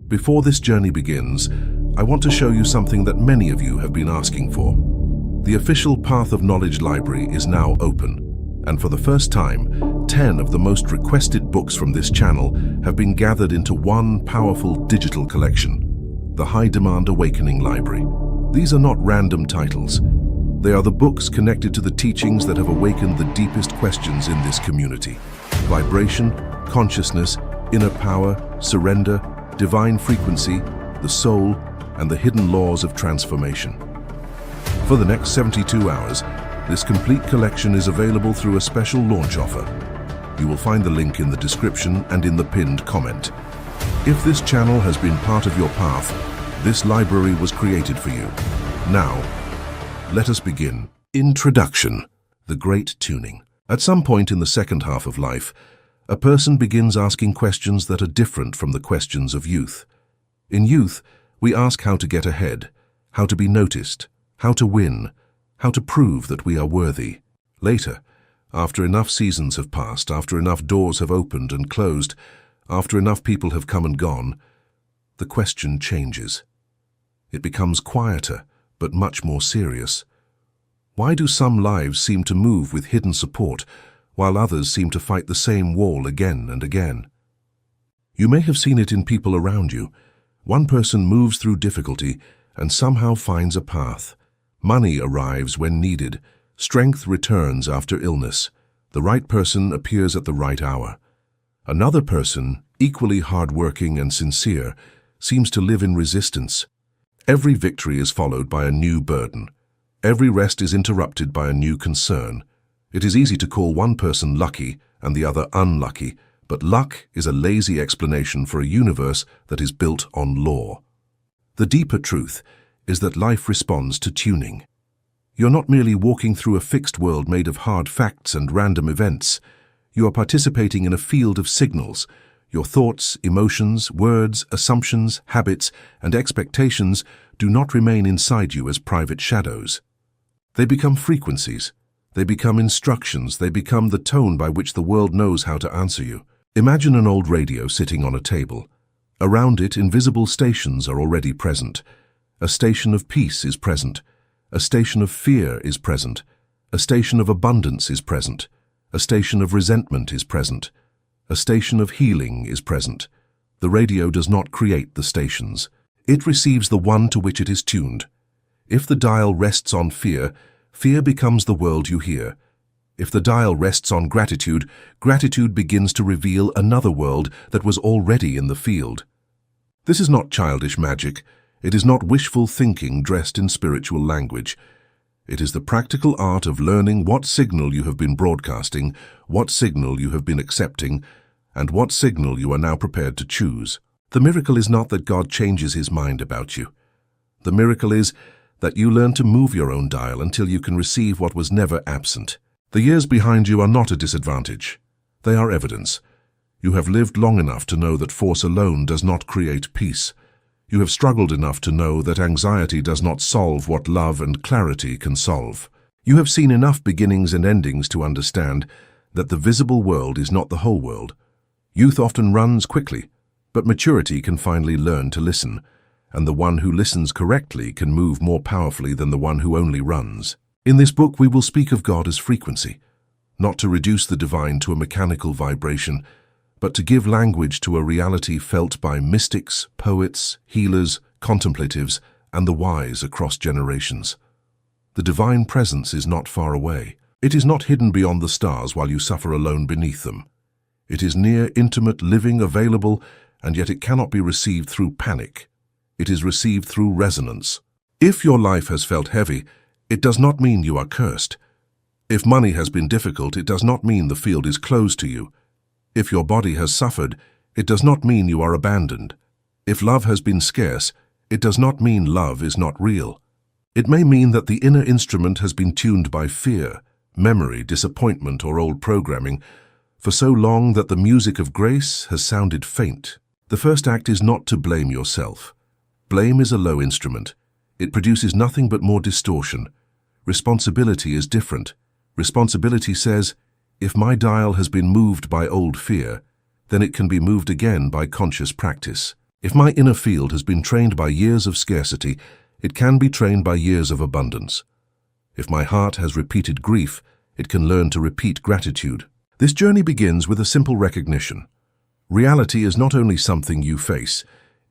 Before this journey begins, I want to show you something that many of you have been asking for. The official Path of Knowledge library is now open, and for the first time, 10 of the most requested books from this channel have been gathered into one powerful digital collection, the High Demand Awakening Library. These are not random titles. They are the books connected to the teachings that have awakened the deepest questions in this community: vibration, consciousness, inner power, surrender, divine frequency, the soul, and the hidden laws of transformation. For the next 72 hours, this complete collection is available through a special launch offer. You will find the link in the description and in the pinned comment. If this channel has been part of your path, this library was created for you. Now, let us begin. Introduction: the Great Tuning. At some point in the second half of life, a person begins asking questions that are different from the questions of youth. In youth, we ask how to get ahead, how to be noticed, how to win, how to prove that we are worthy. Later, after enough seasons have passed, after enough doors have opened and closed, after enough people have come and gone, the question changes. It becomes quieter, but much more serious. Why do some lives seem to move with hidden support, while others seem to fight the same wall again and again? You may have seen it in people around you. One person moves through difficulty and somehow finds a path. Money arrives when needed. Strength returns after illness. The right person appears at the right hour. Another person, equally hard-working and sincere, seems to live in resistance. Every victory is followed by a new burden. Every rest is interrupted by a new concern. It is easy to call one person lucky and the other unlucky, but luck is a lazy explanation for a universe that is built on law. The deeper truth is that life responds to tuning. You're not merely walking through a fixed world made of hard facts and random events. You are participating in a field of signals. Your thoughts, emotions, words, assumptions, habits, and expectations do not remain inside you as private shadows. They become frequencies. They become instructions. They become the tone by which the world knows how to answer you. Imagine an old radio sitting on a table. Around it, invisible stations are already present. A station of peace is present. A station of fear is present. A station of abundance is present. A station of resentment is present. A station of healing is present. The radio does not create the stations. It receives the one to which it is tuned. If the dial rests on fear, fear becomes the world you hear. If the dial rests on gratitude, gratitude begins to reveal another world that was already in the field. This is not childish magic. It is not wishful thinking dressed in spiritual language. It is the practical art of learning what signal you have been broadcasting, what signal you have been accepting, and what signal you are now prepared to choose. The miracle is not that God changes his mind about you. The miracle is that you learn to move your own dial until you can receive what was never absent. The years behind you are not a disadvantage. They are evidence. You have lived long enough to know that force alone does not create peace. You have struggled enough to know that anxiety does not solve what love and clarity can solve. You have seen enough beginnings and endings to understand that the visible world is not the whole world. Youth often runs quickly, but maturity can finally learn to listen, and the one who listens correctly can move more powerfully than the one who only runs. In this book, we will speak of God as frequency, not to reduce the divine to a mechanical vibration, but to give language to a reality felt by mystics, poets, healers, contemplatives, and the wise across generations. The divine presence is not far away. It is not hidden beyond the stars while you suffer alone beneath them. It is near, intimate, living, available, and yet it cannot be received through panic. It is received through resonance. If your life has felt heavy, it does not mean you are cursed. If money has been difficult, it does not mean the field is closed to you. If your body has suffered, it does not mean you are abandoned. If love has been scarce, it does not mean love is not real. It may mean that the inner instrument has been tuned by fear, memory, disappointment, or old programming for so long that the music of grace has sounded faint. The first act is not to blame yourself. Blame is a low instrument. It produces nothing but more distortion. Responsibility is different. Responsibility says, if my dial has been moved by old fear, then it can be moved again by conscious practice. If my inner field has been trained by years of scarcity, it can be trained by years of abundance. If my heart has repeated grief, it can learn to repeat gratitude. This journey begins with a simple recognition. Reality is not only something you face,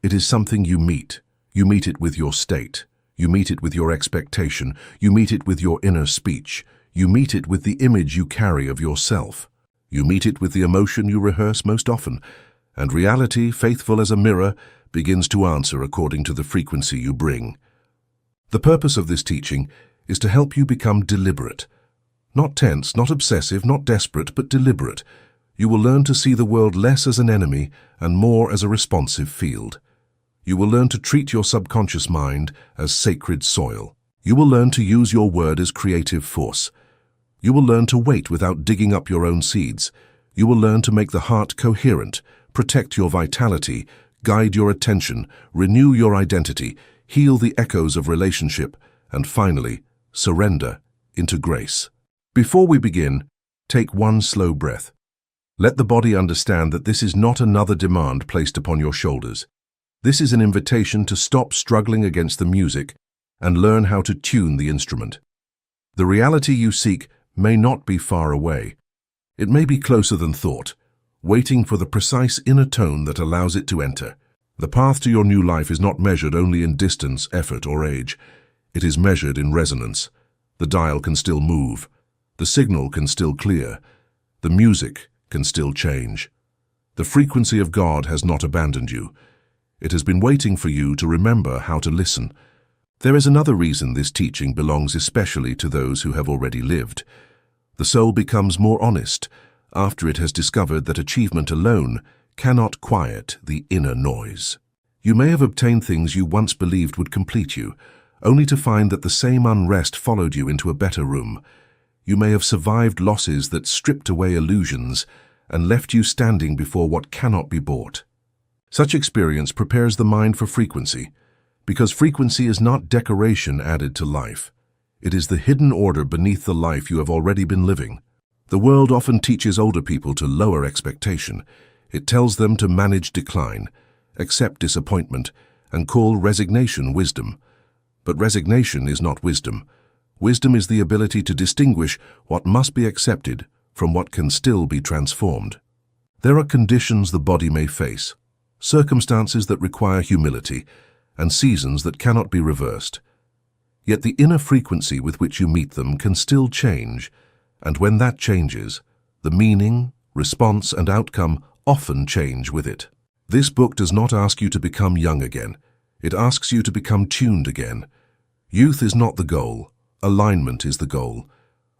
it is something you meet. You meet it with your state. You meet it with your expectation. You meet it with your inner speech. You meet it with the image you carry of yourself. You meet it with the emotion you rehearse most often. And reality, faithful as a mirror, begins to answer according to the frequency you bring. The purpose of this teaching is to help you become deliberate. Not tense, not obsessive, not desperate, but deliberate. You will learn to see the world less as an enemy and more as a responsive field. You will learn to treat your subconscious mind as sacred soil. You will learn to use your word as creative force. You will learn to wait without digging up your own seeds. You will learn to make the heart coherent, protect your vitality, guide your attention, renew your identity, heal the echoes of relationship, and finally, surrender into grace. Before we begin, take one slow breath. Let the body understand that this is not another demand placed upon your shoulders. This is an invitation to stop struggling against the music and learn how to tune the instrument. The reality you seek may not be far away. It may be closer than thought, waiting for the precise inner tone that allows it to enter. The path to your new life is not measured only in distance, effort, or age. It is measured in resonance. The dial can still move. The signal can still clear. The music can still change. The frequency of God has not abandoned you. It has been waiting for you to remember how to listen. There is another reason this teaching belongs especially to those who have already lived. The soul becomes more honest after it has discovered that achievement alone cannot quiet the inner noise. You may have obtained things you once believed would complete you, only to find that the same unrest followed you into a better room. You may have survived losses that stripped away illusions and left you standing before what cannot be bought. Such experience prepares the mind for frequency, because frequency is not decoration added to life. It is the hidden order beneath the life you have already been living. The world often teaches older people to lower expectation. It tells them to manage decline, accept disappointment, and call resignation wisdom. But resignation is not wisdom. Wisdom is the ability to distinguish what must be accepted from what can still be transformed. There are conditions the body may face, circumstances that require humility, and seasons that cannot be reversed. Yet the inner frequency with which you meet them can still change, and when that changes, the meaning, response, and outcome often change with it. This book does not ask you to become young again. It asks you to become tuned again. Youth is not the goal. Alignment is the goal.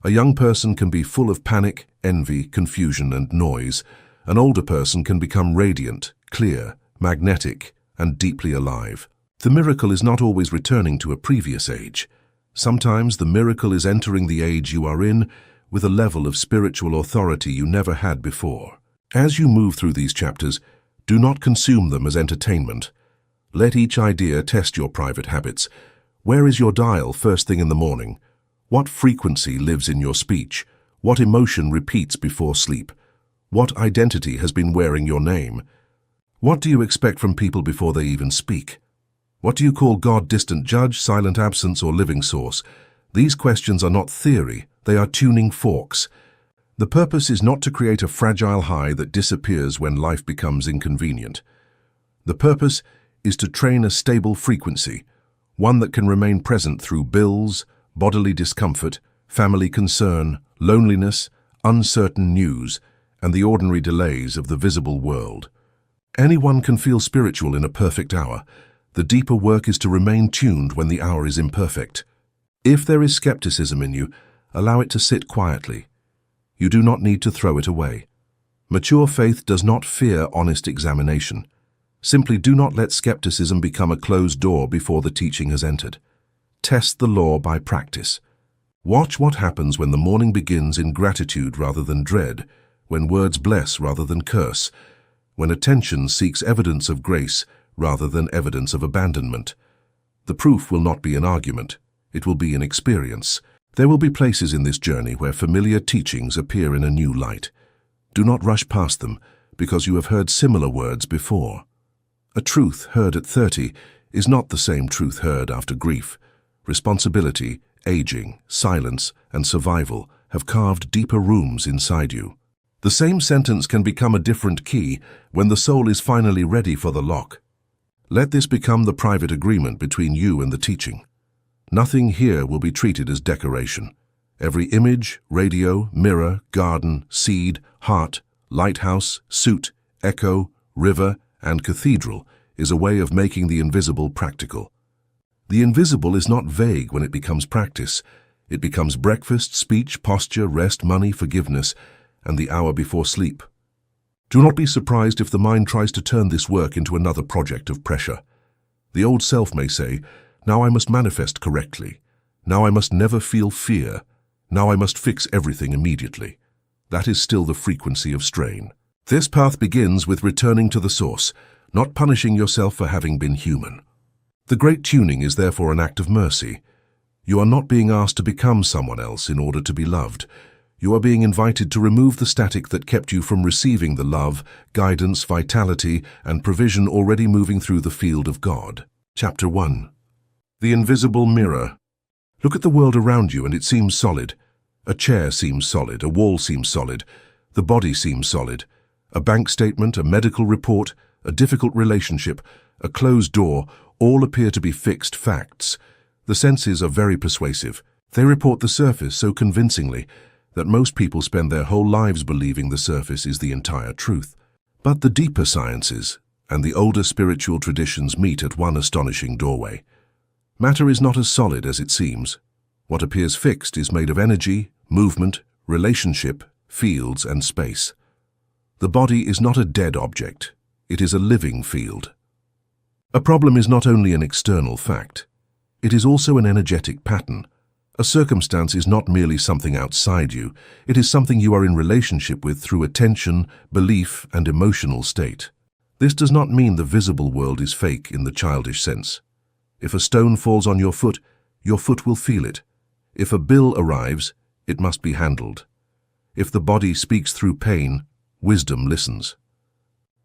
A young person can be full of panic, envy, confusion, and noise. An older person can become radiant, clear, magnetic, and deeply alive. The miracle is not always returning to a previous age. Sometimes the miracle is entering the age you are in with a level of spiritual authority you never had before. As you move through these chapters, do not consume them as entertainment. Let each idea test your private habits. Where is your dial first thing in the morning? What frequency lives in your speech? What emotion repeats before sleep? What identity has been wearing your name? What do you expect from people before they even speak? What do you call God, distant judge, silent absence, or living source? These questions are not theory, they are tuning forks. The purpose is not to create a fragile high that disappears when life becomes inconvenient. The purpose is to train a stable frequency, one that can remain present through bills, bodily discomfort, family concern, loneliness, uncertain news, and the ordinary delays of the visible world. Anyone can feel spiritual in a perfect hour. The deeper work is to remain tuned when the hour is imperfect. If there is skepticism in you, allow it to sit quietly. You do not need to throw it away. Mature faith does not fear honest examination. Simply do not let skepticism become a closed door before the teaching has entered. Test the law by practice. Watch what happens when the morning begins in gratitude rather than dread, when words bless rather than curse, when attention seeks evidence of grace rather than evidence of abandonment. The proof will not be an argument. It will be an experience. There will be places in this journey where familiar teachings appear in a new light. Do not rush past them because you have heard similar words before. A truth heard at 30 is not the same truth heard after grief. Responsibility, aging, silence, and survival have carved deeper rooms inside you. The same sentence can become a different key when the soul is finally ready for the lock. Let this become the private agreement between you and the teaching. Nothing here will be treated as decoration. Every image, radio, mirror, garden, seed, heart, lighthouse, suit, echo, river, and cathedral is a way of making the invisible practical. The invisible is not vague when it becomes practice. It becomes breakfast, speech, posture, rest, money, forgiveness, and the hour before sleep. Do not be surprised if the mind tries to turn this work into another project of pressure. The old self may say, "Now I must manifest correctly. Now I must never feel fear. Now I must fix everything immediately." That is still the frequency of strain. This path begins with returning to the source, not punishing yourself for having been human. The great tuning is therefore an act of mercy. You are not being asked to become someone else in order to be loved. You are being invited to remove the static that kept you from receiving the love, guidance, vitality, and provision already moving through the field of God. Chapter 1. The Invisible Mirror. Look at the world around you and it seems solid. A chair seems solid, a wall seems solid, the body seems solid. A bank statement, a medical report, a difficult relationship, a closed door, all appear to be fixed facts. The senses are very persuasive. They report the surface so convincingly that most people spend their whole lives believing the surface is the entire truth. But the deeper sciences and the older spiritual traditions meet at one astonishing doorway. Matter is not as solid as it seems. What appears fixed is made of energy, movement, relationship, fields, and space. The body is not a dead object. It is a living field. A problem is not only an external fact. It is also an energetic pattern. A circumstance is not merely something outside you. It is something you are in relationship with through attention, belief, and emotional state. This does not mean the visible world is fake in the childish sense. If a stone falls on your foot will feel it. If a bill arrives, it must be handled. If the body speaks through pain, wisdom listens.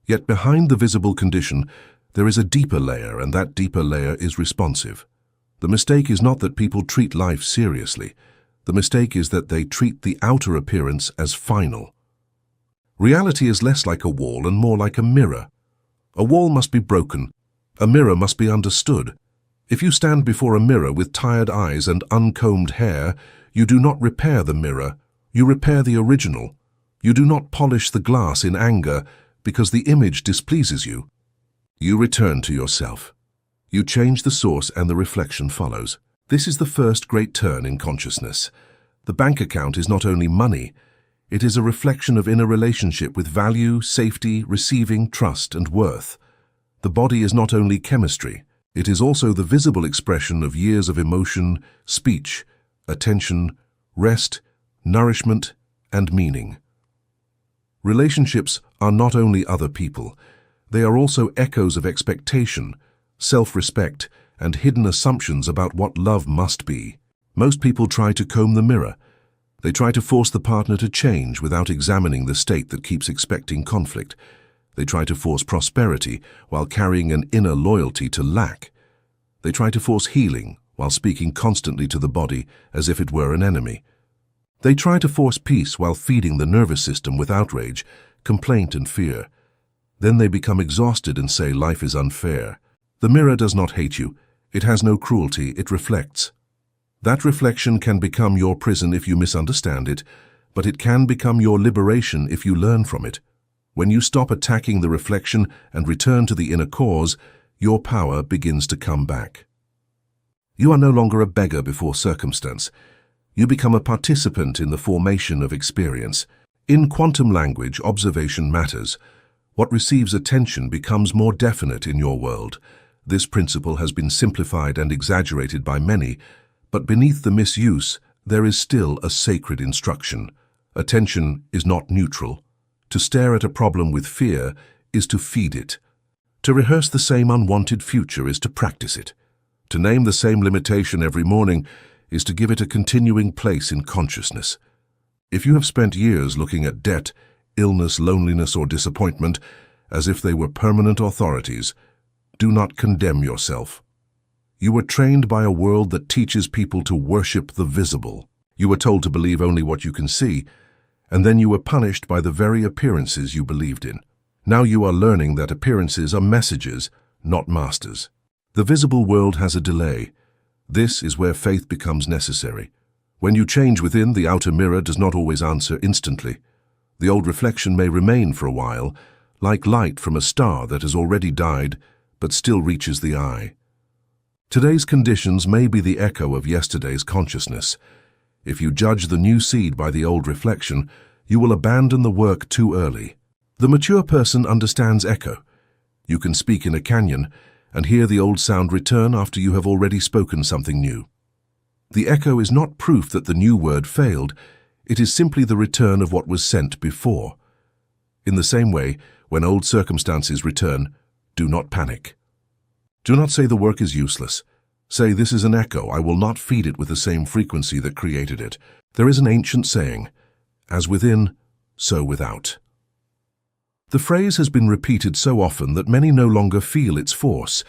Yet behind the visible condition, there is a deeper layer, and that deeper layer is responsive. The mistake is not that people treat life seriously. The mistake is that they treat the outer appearance as final. Reality is less like a wall and more like a mirror. A wall must be broken. A mirror must be understood. If you stand before a mirror with tired eyes and uncombed hair, you do not repair the mirror, you repair the original. You do not polish the glass in anger because the image displeases you. You return to yourself. You change the source and the reflection follows. This is the first great turn in consciousness. The bank account is not only money, it is a reflection of inner relationship with value, safety, receiving, trust, and worth. The body is not only chemistry, it is also the visible expression of years of emotion, speech, attention, rest, nourishment, and meaning. Relationships are not only other people, they are also echoes of expectation, self-respect, and hidden assumptions about what love must be. Most people try to comb the mirror. They try to force the partner to change without examining the state that keeps expecting conflict. They try to force prosperity while carrying an inner loyalty to lack. They try to force healing while speaking constantly to the body as if it were an enemy. They try to force peace while feeding the nervous system with outrage, complaint, and fear. Then they become exhausted and say life is unfair. The mirror does not hate you. It has no cruelty. It reflects. That reflection can become your prison if you misunderstand it, but it can become your liberation if you learn from it. When you stop attacking the reflection and return to the inner cause, your power begins to come back. You are no longer a beggar before circumstance. You become a participant in the formation of experience. In quantum language, observation matters. What receives attention becomes more definite in your world. This principle has been simplified and exaggerated by many, but beneath the misuse, there is still a sacred instruction. Attention is not neutral. To stare at a problem with fear is to feed it. To rehearse the same unwanted future is to practice it. To name the same limitation every morning is to give it a continuing place in consciousness. If you have spent years looking at debt, illness, loneliness, or disappointment as if they were permanent authorities, do not condemn yourself. You were trained by a world that teaches people to worship the visible. You were told to believe only what you can see, and then you were punished by the very appearances you believed in. Now you are learning that appearances are messages, not masters. The visible world has a delay. This is where faith becomes necessary. When you change within, the outer mirror does not always answer instantly. The old reflection may remain for a while, like light from a star that has already died but still reaches the eye. Today's conditions may be the echo of yesterday's consciousness. If you judge the new seed by the old reflection, you will abandon the work too early. The mature person understands echo. You can speak in a canyon and hear the old sound return after you have already spoken something new. The echo is not proof that the new word failed. It is simply the return of what was sent before. In the same way, when old circumstances return, do not panic. Do not say the work is useless. Say, this is an echo. I will not feed it with the same frequency that created it. There is an ancient saying, as within, so without. The phrase has been repeated so often that many no longer feel its force.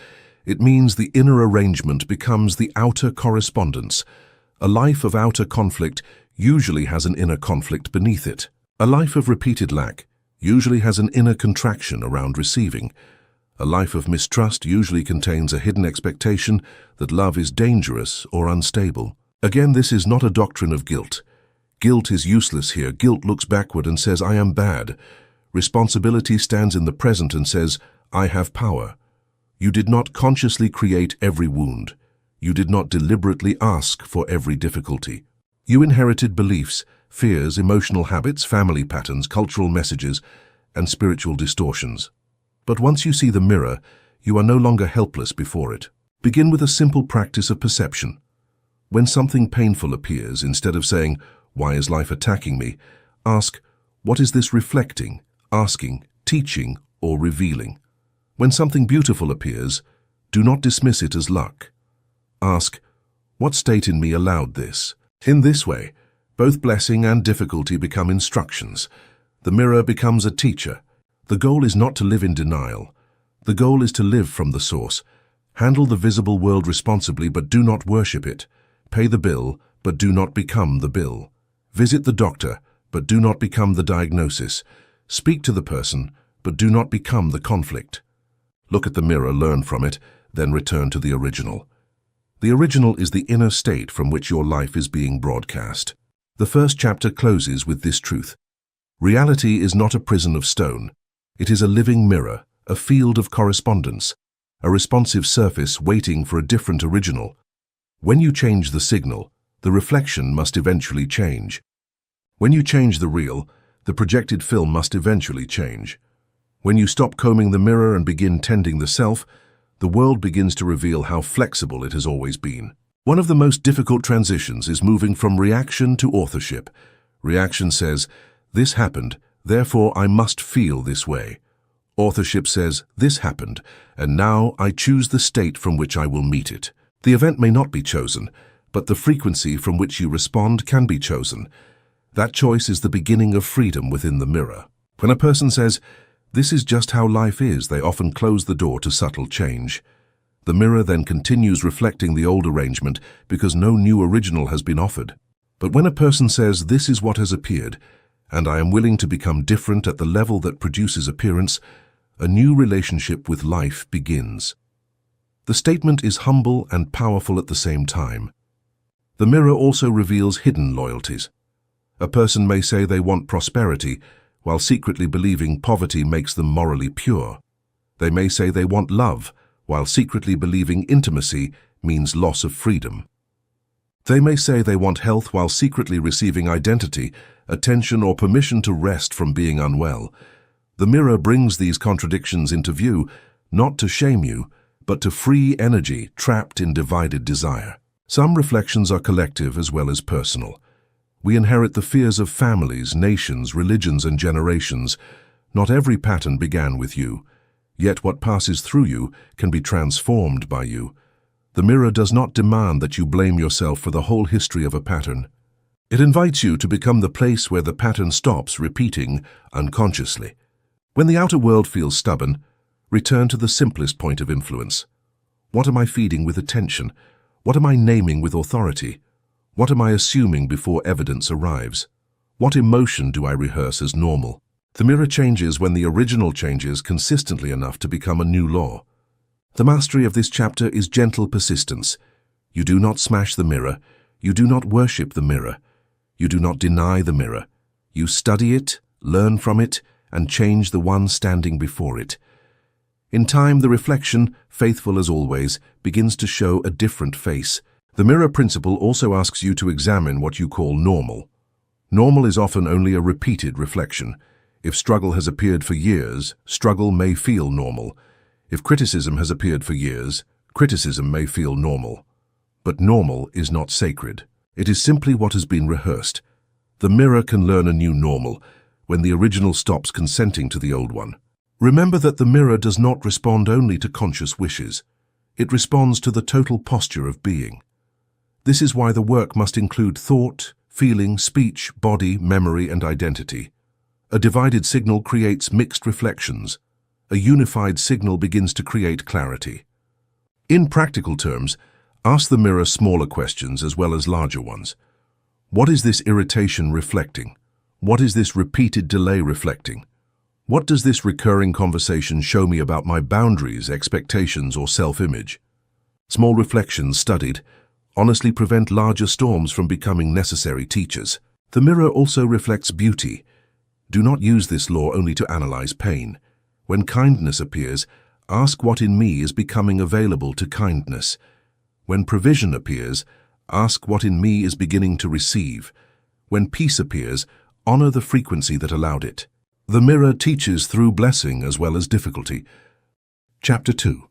It means the inner arrangement becomes the outer correspondence. A life of outer conflict usually has an inner conflict beneath it. A life of repeated lack usually has an inner contraction around receiving. A life of mistrust usually contains a hidden expectation that love is dangerous or unstable. Again, this is not a doctrine of guilt. Guilt is useless here. Guilt looks backward and says, I am bad. Responsibility stands in the present and says, I have power. You did not consciously create every wound. You did not deliberately ask for every difficulty. You inherited beliefs, fears, emotional habits, family patterns, cultural messages, and spiritual distortions. But once you see the mirror, you are no longer helpless before it. Begin with a simple practice of perception. When something painful appears, instead of saying, why is life attacking me? Ask, what is this reflecting, asking, teaching, or revealing? When something beautiful appears, do not dismiss it as luck. Ask, what state in me allowed this? In this way, both blessing and difficulty become instructions. The mirror becomes a teacher. The goal is not to live in denial. The goal is to live from the source. Handle the visible world responsibly, but do not worship it. Pay the bill, but do not become the bill. Visit the doctor, but do not become the diagnosis. Speak to the person, but do not become the conflict. Look at the mirror, learn from it, then return to the original. The original is the inner state from which your life is being broadcast. The first chapter closes with this truth. Reality is not a prison of stone. It is a living mirror, a field of correspondence, a responsive surface waiting for a different original. When you change the signal, the reflection must eventually change. When you change the reel, the projected film must eventually change. When you stop combing the mirror and begin tending the self, the world begins to reveal how flexible it has always been. One of the most difficult transitions is moving from reaction to authorship. Reaction says, this happened, therefore I must feel this way. Authorship says, this happened, and now I choose the state from which I will meet it. The event may not be chosen, but the frequency from which you respond can be chosen. That choice is the beginning of freedom within the mirror. When a person says, this is just how life is, they often close the door to subtle change. The mirror then continues reflecting the old arrangement because no new original has been offered. But when a person says, this is what has appeared, and I am willing to become different at the level that produces appearance, a new relationship with life begins. The statement is humble and powerful at the same time. The mirror also reveals hidden loyalties. A person may say they want prosperity, while secretly believing poverty makes them morally pure. They may say they want love, while secretly believing intimacy means loss of freedom. They may say they want health while secretly receiving identity, attention, or permission to rest from being unwell. The mirror brings these contradictions into view, not to shame you, but to free energy trapped in divided desire. Some reflections are collective as well as personal. We inherit the fears of families, nations, religions, and generations. Not every pattern began with you, yet what passes through you can be transformed by you. The mirror does not demand that you blame yourself for the whole history of a pattern. It invites you to become the place where the pattern stops repeating unconsciously. When the outer world feels stubborn, Return to the simplest point of influence. What am I feeding with attention? What am I naming with authority? What am I assuming before evidence arrives? What emotion do I rehearse as normal? The mirror changes when the original changes consistently enough to become a new law. The mastery of this chapter is gentle persistence. You do not smash the mirror. You do not worship the mirror. You do not deny the mirror. You study it, learn from it, and change the one standing before it. In time, the reflection, faithful as always, begins to show a different face. The mirror principle also asks you to examine what you call normal. Normal is often only a repeated reflection. If struggle has appeared for years, struggle may feel normal. If criticism has appeared for years, criticism may feel normal. But normal is not sacred. It is simply what has been rehearsed. The mirror can learn a new normal when the original stops consenting to the old one. Remember that the mirror does not respond only to conscious wishes. It responds to the total posture of being. This is why the work must include thought, feeling, speech, body, memory, and identity. A divided signal creates mixed reflections. A unified signal begins to create clarity. In practical terms, ask the mirror smaller questions as well as larger ones. What is this irritation reflecting? What is this repeated delay reflecting? What does this recurring conversation show me about my boundaries, expectations, or self-image? Small reflections studied honestly prevent larger storms from becoming necessary teachers. The mirror also reflects beauty. Do not use this law only to analyze pain. When kindness appears, ask what in me is becoming available to kindness. When provision appears, ask what in me is beginning to receive. When peace appears, honor the frequency that allowed it. The mirror teaches through blessing as well as difficulty. Chapter 2.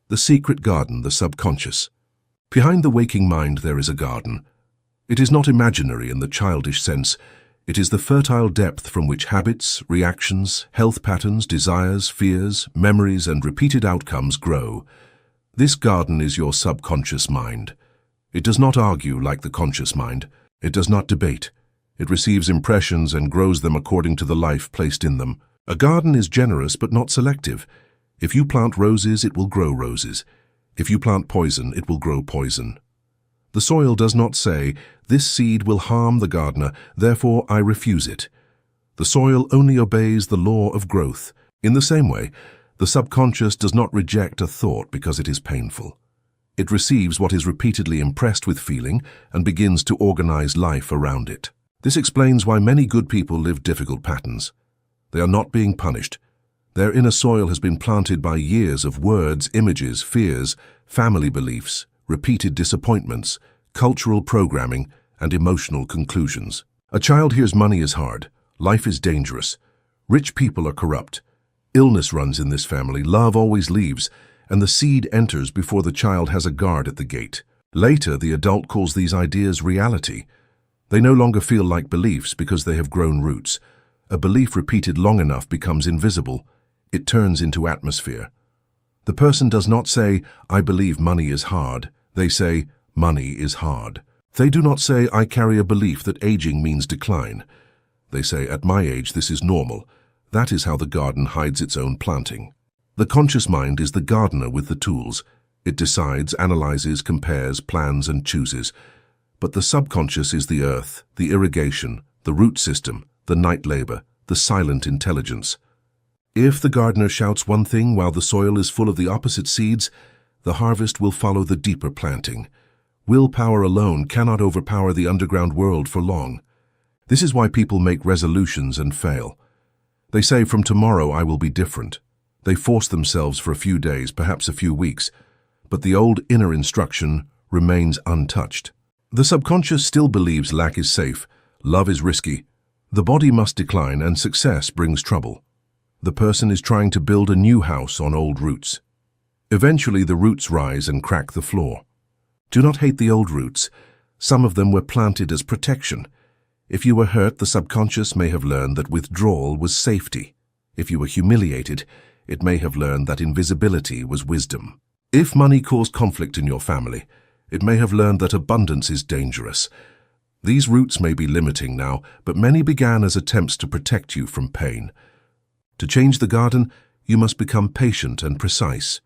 The Secret Garden, the Subconscious. Behind the waking mind there is a garden. It is not imaginary in the childish sense. It is the fertile depth from which habits, reactions, health patterns, desires, fears, memories, and repeated outcomes grow. This garden is your subconscious mind. It does not argue like the conscious mind. It does not debate. It receives impressions and grows them according to the life placed in them. A garden is generous but not selective. If you plant roses, it will grow roses. If you plant poison, it will grow poison. The soil does not say, "This seed will harm the gardener, therefore I refuse it." The soil only obeys the law of growth. In the same way, the subconscious does not reject a thought because it is painful. It receives what is repeatedly impressed with feeling and begins to organize life around it. This explains why many good people live difficult patterns. They are not being punished. Their inner soil has been planted by years of words, images, fears, family beliefs, repeated disappointments, cultural programming, and emotional conclusions. A child hears money is hard, life is dangerous, rich people are corrupt, illness runs in this family, love always leaves, and the seed enters before the child has a guard at the gate. Later, the adult calls these ideas reality. They no longer feel like beliefs because they have grown roots. A belief repeated long enough becomes invisible. It turns into atmosphere. The person does not say, "I believe money is hard." They say, "Money is hard." They do not say, "I carry a belief that aging means decline." They say, "At my age, this is normal." That is how the garden hides its own planting. The conscious mind is the gardener with the tools. It decides, analyzes, compares, plans, and chooses. But the subconscious is the earth, the irrigation, the root system, the night labor, the silent intelligence. If the gardener shouts one thing while the soil is full of the opposite seeds, the harvest will follow the deeper planting. Willpower alone cannot overpower the underground world for long. This is why people make resolutions and fail. They say, "From tomorrow I will be different." They force themselves for a few days, perhaps a few weeks, but the old inner instruction remains untouched. The subconscious still believes lack is safe, love is risky, the body must decline, and success brings trouble. The person is trying to build a new house on old roots. Eventually, the roots rise and crack the floor. Do not hate the old roots. Some of them were planted as protection. If you were hurt, the subconscious may have learned that withdrawal was safety. If you were humiliated, it may have learned that invisibility was wisdom. If money caused conflict in your family, it may have learned that abundance is dangerous. These roots may be limiting now, but many began as attempts to protect you from pain. To change the garden, You must become patient and precise.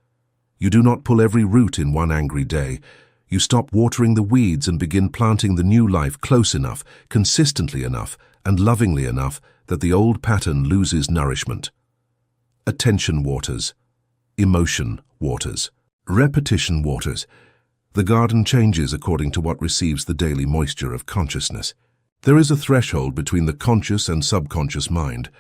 You do not pull every root in one angry day. You stop watering the weeds and begin planting the new life close enough, consistently enough, and lovingly enough that the old pattern loses nourishment. Attention waters. Emotion waters. Repetition waters. The garden changes according to what receives the daily moisture of consciousness. There is a threshold between the conscious and subconscious mind.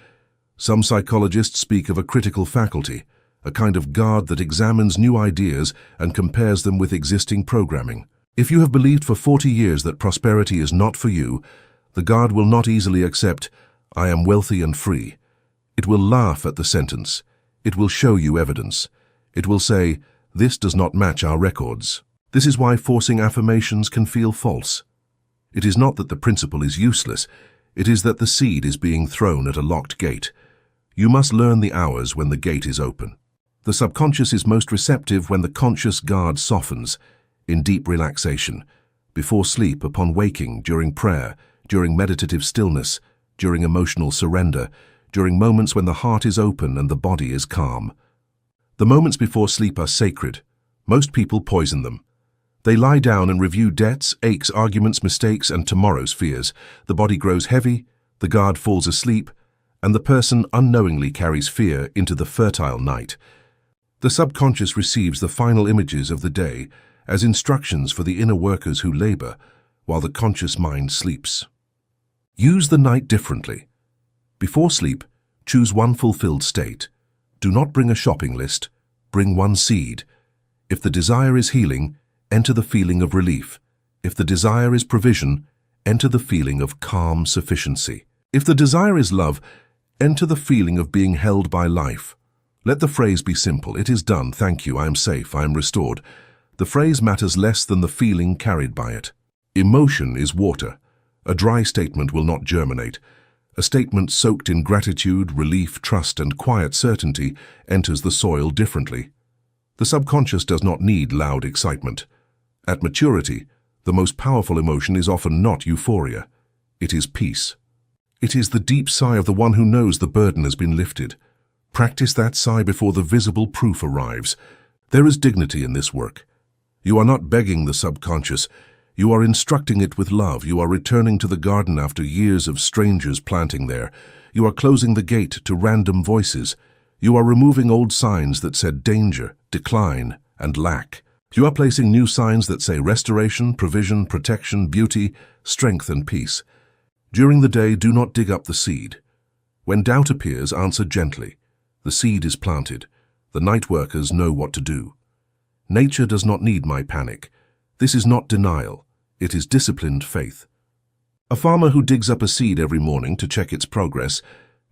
Some psychologists speak of a critical faculty, a kind of guard that examines new ideas and compares them with existing programming. If you have believed for 40 years that prosperity is not for you, the guard will not easily accept, "I am wealthy and free." It will laugh at the sentence. It will show you evidence. It will say, "This does not match our records." This is why forcing affirmations can feel false. It is not that the principle is useless. It is that the seed is being thrown at a locked gate. You must learn the hours when the gate is open. The subconscious is most receptive when the conscious guard softens, in deep relaxation, before sleep, upon waking, during prayer, during meditative stillness, during emotional surrender, during moments when the heart is open and the body is calm. The moments before sleep are sacred. Most people poison them. They lie down and review debts, aches, arguments, mistakes, and tomorrow's fears. The body grows heavy, the guard falls asleep, and the person unknowingly carries fear into the fertile night. The subconscious receives the final images of the day as instructions for the inner workers who labor, while the conscious mind sleeps. Use the night differently. Before sleep, choose one fulfilled state. Do not bring a shopping list, bring one seed. If the desire is healing, enter the feeling of relief. If the desire is provision, enter the feeling of calm sufficiency. If the desire is love, enter the feeling of being held by life. Let the phrase be simple. It is done. Thank you. I am safe. I am restored. The phrase matters less than the feeling carried by it. Emotion is water. A dry statement will not germinate. A statement soaked in gratitude, relief, trust, and quiet certainty enters the soil differently. The subconscious does not need loud excitement. At maturity, the most powerful emotion is often not euphoria. It is peace. It is the deep sigh of the one who knows the burden has been lifted. Practice that sigh before the visible proof arrives. There is dignity in this work. You are not begging the subconscious. You are instructing it with love. You are returning to the garden after years of strangers planting there. You are closing the gate to random voices. You are removing old signs that said danger, decline, and lack. You are placing new signs that say restoration, provision, protection, beauty, strength, and peace. During the day, do not dig up the seed. When doubt appears, answer gently. The seed is planted. The night workers know what to do. Nature does not need my panic. This is not denial. It is disciplined faith. A farmer who digs up a seed every morning to check its progress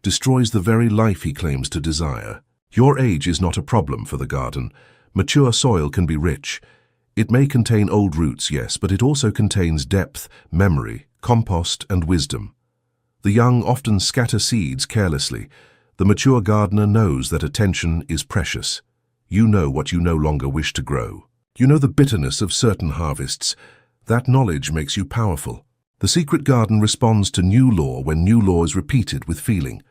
destroys the very life he claims to desire. Your age is not a problem for the garden. Mature soil can be rich. It may contain old roots, yes, but it also contains depth, memory, compost, and wisdom. The young often scatter seeds carelessly. The mature gardener knows that attention is precious. You know what you no longer wish to grow. You know the bitterness of certain harvests. That knowledge makes you powerful. The secret garden responds to new law when new law is repeated with feeling.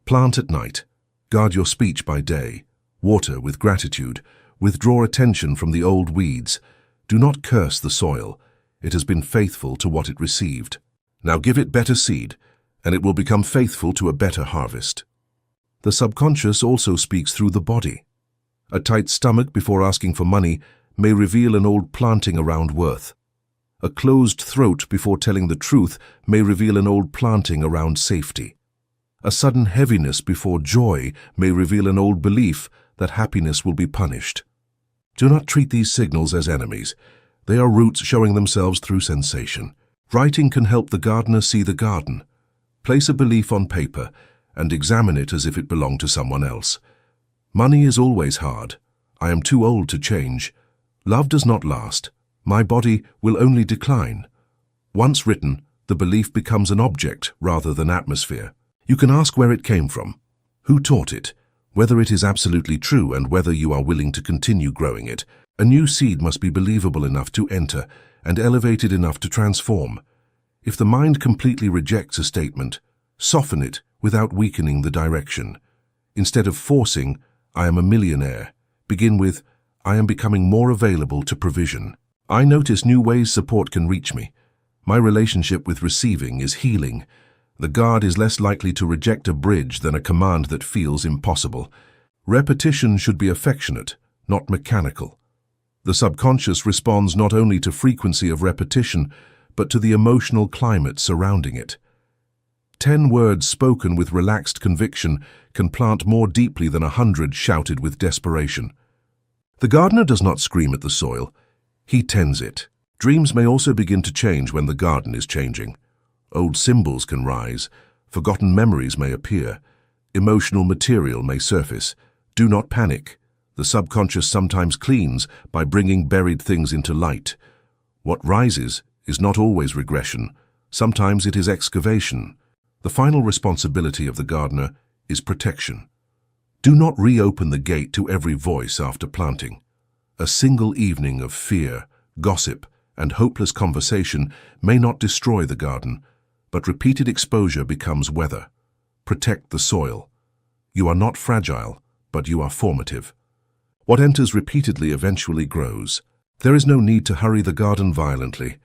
Plant at night. Guard your speech by day. Water with gratitude. Withdraw attention from the old weeds. Do not curse the soil. It has been faithful to what it received. Now give it better seed, and it will become faithful to a better harvest. The subconscious also speaks through the body. A tight stomach before asking for money may reveal an old planting around worth. A closed throat before telling the truth may reveal an old planting around safety. A sudden heaviness before joy may reveal an old belief that happiness will be punished. Do not treat these signals as enemies. They are roots showing themselves through sensation. Writing can help the gardener see the garden. Place a belief on paper and examine it as if it belonged to someone else. Money is always hard. I am too old to change. Love does not last. My body will only decline. Once written, the belief becomes an object rather than atmosphere. You can ask where it came from, who taught it, whether it is absolutely true, and whether you are willing to continue growing it. A new seed must be believable enough to enter and elevated enough to transform. If the mind completely rejects a statement, soften it without weakening the direction. Instead of forcing, I am a millionaire. Begin with, I am becoming more available to provision. I notice new ways support can reach me. My relationship with receiving is healing. The guard is less likely to reject a bridge than a command that feels impossible. Repetition should be affectionate, not mechanical. The subconscious responds not only to frequency of repetition, but to the emotional climate surrounding it. 10 words spoken with relaxed conviction can plant more deeply than 100 shouted with desperation. The gardener does not scream at the soil, he tends it. Dreams may also begin to change when the garden is changing. Old symbols can rise, forgotten memories may appear, emotional material may surface. Do not panic. The subconscious sometimes cleans by bringing buried things into light. What rises is not always regression. Sometimes it is excavation. The final responsibility of the gardener is protection. Do not reopen the gate to every voice after planting. A single evening of fear, gossip, and hopeless conversation may not destroy the garden, but repeated exposure becomes weather. Protect the soil. You are not fragile, but you are formative. What enters repeatedly eventually grows. There is no need to hurry the garden violently.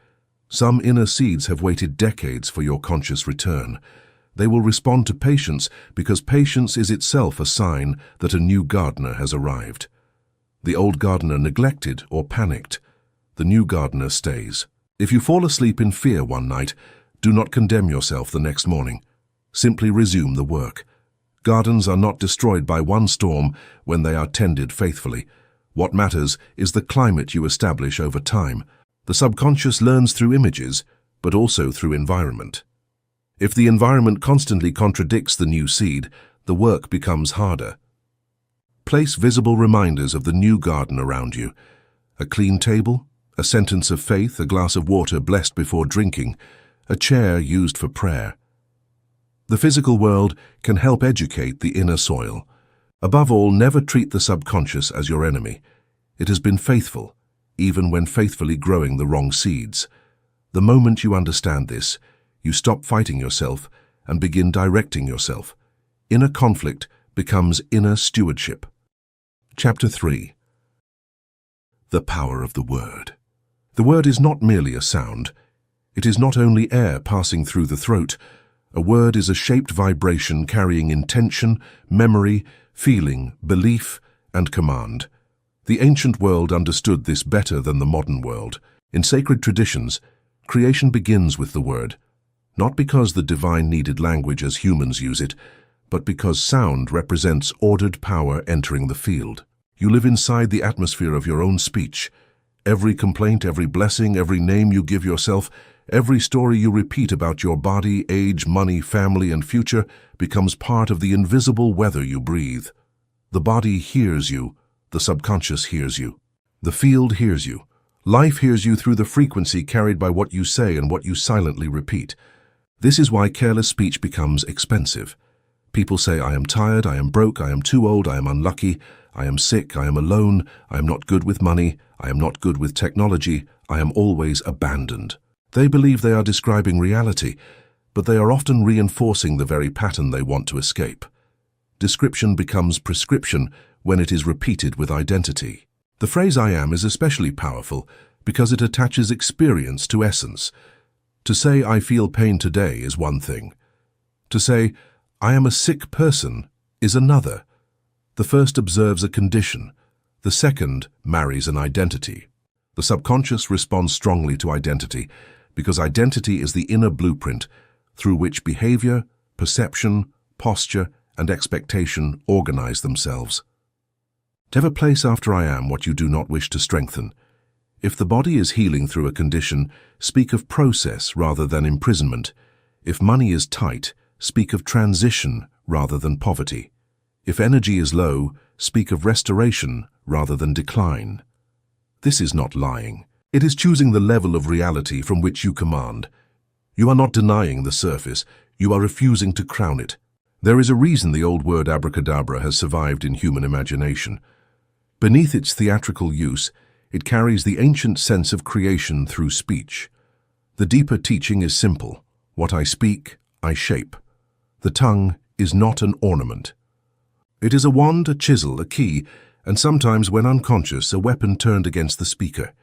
Some inner seeds have waited decades for your conscious return. They will respond to patience because patience is itself a sign that a new gardener has arrived. The old gardener neglected or panicked. The new gardener stays. If you fall asleep in fear one night, do not condemn yourself the next morning. Simply resume the work. Gardens are not destroyed by one storm when they are tended faithfully. What matters is the climate you establish over time. The subconscious learns through images, but also through environment. If the environment constantly contradicts the new seed, the work becomes harder. Place visible reminders of the new garden around you. A clean table, a sentence of faith, a glass of water blessed before drinking, a chair used for prayer. The physical world can help educate the inner soil. Above all, never treat the subconscious as your enemy. It has been faithful, even when faithfully growing the wrong seeds. The moment you understand this, you stop fighting yourself and begin directing yourself. Inner conflict becomes inner stewardship. Chapter 3. The power of the word. The word is not merely a sound. It is not only air passing through the throat. A word is a shaped vibration carrying intention, memory, feeling, belief, and command. The ancient world understood this better than the modern world. In sacred traditions, creation begins with the word, not because the divine needed language as humans use it, but because sound represents ordered power entering the field. You live inside the atmosphere of your own speech. Every complaint, every blessing, every name you give yourself, every story you repeat about your body, age, money, family, and future becomes part of the invisible weather you breathe. The body hears you. The subconscious hears you. The field hears you. Life hears you through the frequency carried by what you say and what you silently repeat. This is why careless speech becomes expensive. People say, I am tired, I am broke, I am too old, I am unlucky, I am sick, I am alone, I am not good with money, I am not good with technology, I am always abandoned. They believe they are describing reality, but they are often reinforcing the very pattern they want to escape. Description becomes prescription when it is repeated with identity. The phrase I am is especially powerful because it attaches experience to essence. To say I feel pain today is one thing. To say I am a sick person is another. The first observes a condition. The second marries an identity. The subconscious responds strongly to identity because identity is the inner blueprint through which behavior, perception, posture, and expectation organize themselves. Never place after I am what you do not wish to strengthen. If the body is healing through a condition, speak of process rather than imprisonment. If money is tight, speak of transition rather than poverty. If energy is low, speak of restoration rather than decline. This is not lying. It is choosing the level of reality from which you command. You are not denying the surface, you are refusing to crown it. There is a reason the old word abracadabra has survived in human imagination. Beneath its theatrical use, it carries the ancient sense of creation through speech. The deeper teaching is simple. What I speak, I shape. The tongue is not an ornament. It is a wand, a chisel, a key, and sometimes, when unconscious, a weapon turned against the speaker.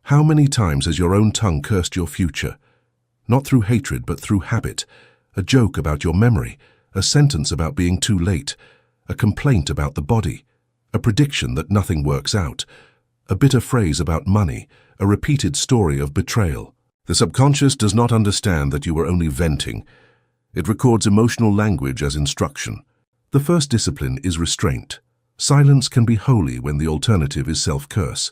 How many times has your own tongue cursed your future? Not through hatred, but through habit. A joke about your memory, a sentence about being too late, a complaint about the body, a prediction that nothing works out, a bitter phrase about money, a repeated story of betrayal. The subconscious does not understand that you are only venting. It records emotional language as instruction. The first discipline is restraint. Silence can be holy when the alternative is self-curse.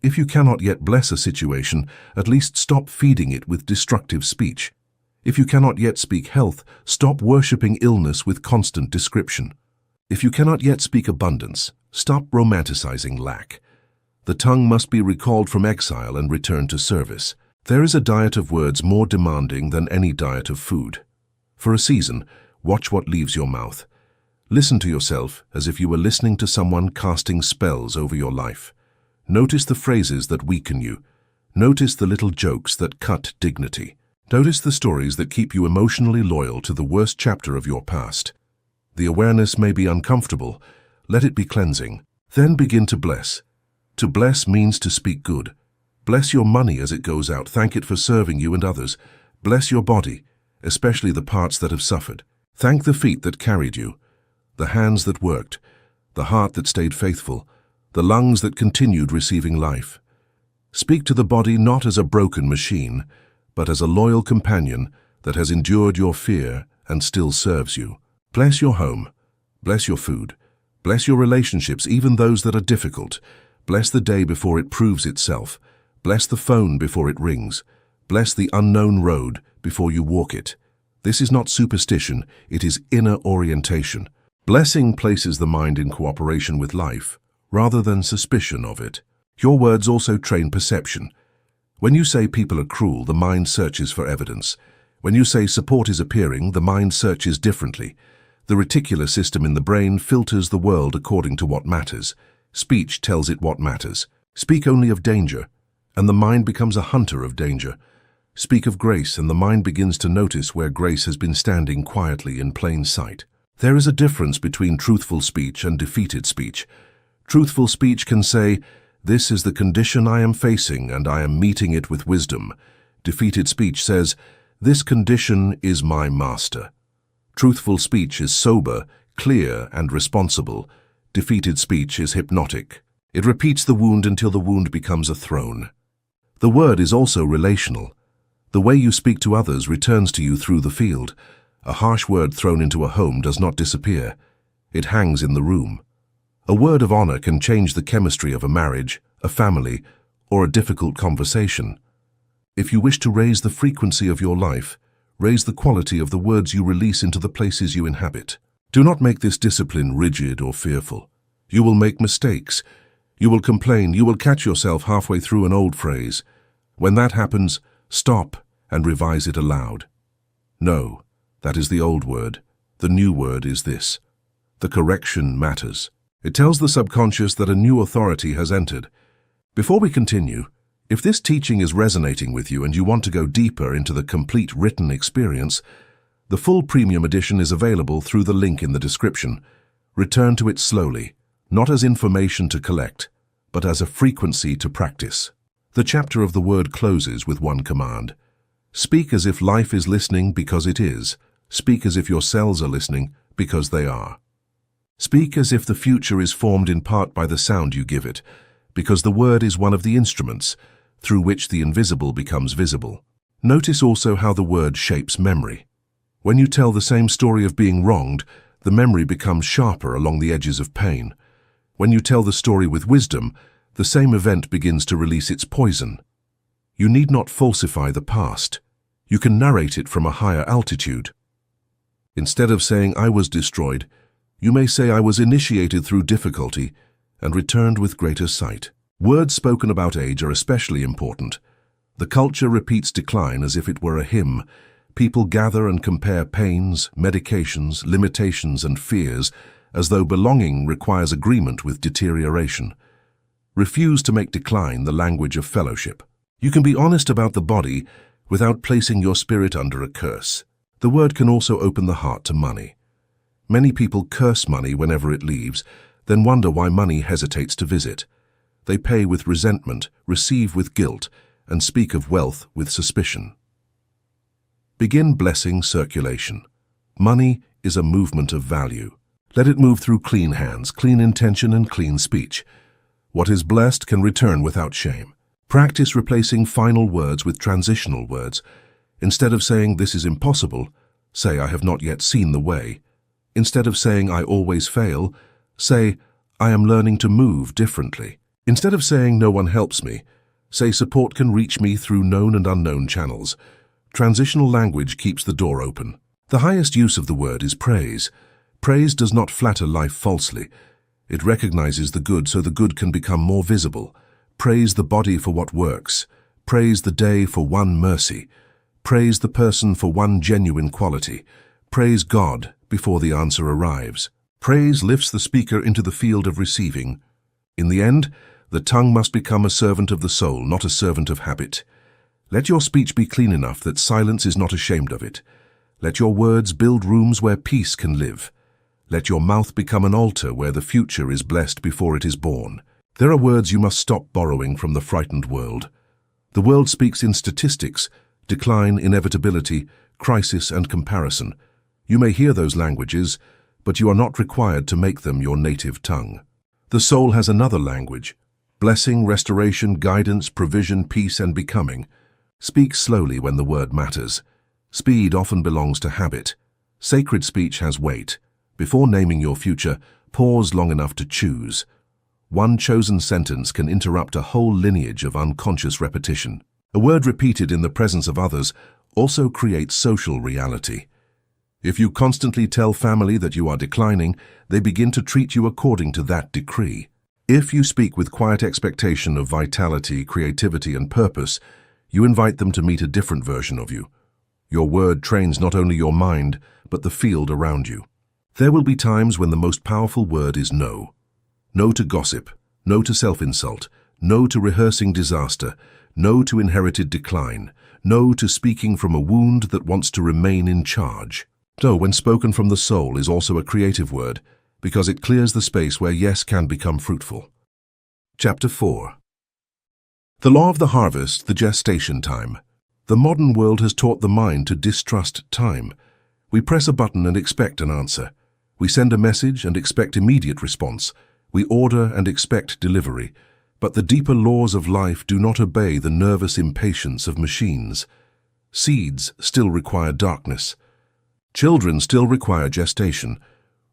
If you cannot yet bless a situation, at least stop feeding it with destructive speech. If you cannot yet speak health, stop worshipping illness with constant description. If you cannot yet speak abundance, stop romanticizing lack. The tongue must be recalled from exile and returned to service. There is a diet of words more demanding than any diet of food. For a season, watch what leaves your mouth. Listen to yourself as if you were listening to someone casting spells over your life. Notice the phrases that weaken you. Notice the little jokes that cut dignity. Notice the stories that keep you emotionally loyal to the worst chapter of your past. The awareness may be uncomfortable. Let it be cleansing. Then begin to bless. To bless means to speak good. Bless your money as it goes out. Thank it for serving you and others. Bless your body, especially the parts that have suffered. Thank the feet that carried you, the hands that worked, the heart that stayed faithful, the lungs that continued receiving life. Speak to the body not as a broken machine, but as a loyal companion that has endured your fear and still serves you. Bless your home. Bless your food. Bless your relationships, even those that are difficult. Bless the day before it proves itself. Bless the phone before it rings. Bless the unknown road before you walk it. This is not superstition, it is inner orientation. Blessing places the mind in cooperation with life, rather than suspicion of it. Your words also train perception. When you say people are cruel, the mind searches for evidence. When you say support is appearing, the mind searches differently. The reticular system in the brain filters the world according to what matters. Speech tells it what matters. Speak only of danger, and the mind becomes a hunter of danger. Speak of grace, and the mind begins to notice where grace has been standing quietly in plain sight. There is a difference between truthful speech and defeated speech. Truthful speech can say, "This is the condition I am facing, and I am meeting it with wisdom." Defeated speech says, "This condition is my master." Truthful speech is sober, clear, and responsible. Defeated speech is hypnotic. It repeats the wound until the wound becomes a throne. The word is also relational. The way you speak to others returns to you through the field. A harsh word thrown into a home does not disappear. It hangs in the room. A word of honor can change the chemistry of a marriage, a family, or a difficult conversation. If you wish to raise the frequency of your life, raise the quality of the words you release into the places you inhabit. Do not make this discipline rigid or fearful. You will make mistakes. You will complain. You will catch yourself halfway through an old phrase. When that happens, stop and revise it aloud. No, that is the old word. The new word is this. The correction matters. It tells the subconscious that a new authority has entered. Before we continue, if this teaching is resonating with you and you want to go deeper into the complete written experience, the full premium edition is available through the link in the description. Return to it slowly, not as information to collect, but as a frequency to practice. The chapter of the word closes with one command. Speak as if life is listening because it is. Speak as if your cells are listening because they are. Speak as if the future is formed in part by the sound you give it, because the word is one of the instruments through which the invisible becomes visible. Notice also how the word shapes memory. When you tell the same story of being wronged, the memory becomes sharper along the edges of pain. When you tell the story with wisdom, the same event begins to release its poison. You need not falsify the past. You can narrate it from a higher altitude. Instead of saying, "I was destroyed," you may say, "I was initiated through difficulty and returned with greater sight." Words spoken about age are especially important. The culture repeats decline as if it were a hymn. People gather and compare pains, medications, limitations, and fears as though belonging requires agreement with deterioration. Refuse to make decline the language of fellowship. You can be honest about the body without placing your spirit under a curse. The word can also open the heart to money. Many people curse money whenever it leaves, then wonder why money hesitates to visit. They pay with resentment, receive with guilt, and speak of wealth with suspicion. Begin blessing circulation. Money is a movement of value. Let it move through clean hands, clean intention, and clean speech. What is blessed can return without shame. Practice replacing final words with transitional words. Instead of saying, "This is impossible," say, "I have not yet seen the way." Instead of saying, "I always fail," say, "I am learning to move differently." Instead of saying, "No one helps me," say, "Support can reach me through known and unknown channels." Transitional language keeps the door open. The highest use of the word is praise. Praise does not flatter life falsely. It recognizes the good so the good can become more visible. Praise the body for what works. Praise the day for one mercy. Praise the person for one genuine quality. Praise God before the answer arrives. Praise lifts the speaker into the field of receiving. In the end, the tongue must become a servant of the soul, not a servant of habit. Let your speech be clean enough that silence is not ashamed of it. Let your words build rooms where peace can live. Let your mouth become an altar where the future is blessed before it is born. There are words you must stop borrowing from the frightened world. The world speaks in statistics, decline, inevitability, crisis, and comparison. You may hear those languages, but you are not required to make them your native tongue. The soul has another language: blessing, restoration, guidance, provision, peace, and becoming. Speak slowly when the word matters. Speed often belongs to habit. Sacred speech has weight. Before naming your future, pause long enough to choose. One chosen sentence can interrupt a whole lineage of unconscious repetition. A word repeated in the presence of others also creates social reality. If you constantly tell family that you are declining, they begin to treat you according to that decree. If you speak with quiet expectation of vitality, creativity, and purpose, you invite them to meet a different version of you. Your word trains not only your mind, but the field around you. There will be times when the most powerful word is no. No to gossip, no to self-insult, no to rehearsing disaster, no to inherited decline, no to speaking from a wound that wants to remain in charge. No, when spoken from the soul, is also a creative word, because it clears the space where yes can become fruitful. Chapter 4. The law of the harvest, the gestation time. The modern world has taught the mind to distrust time. We press a button and expect an answer. We send a message and expect immediate response. We order and expect delivery. But the deeper laws of life do not obey the nervous impatience of machines. Seeds still require darkness. Children still require gestation.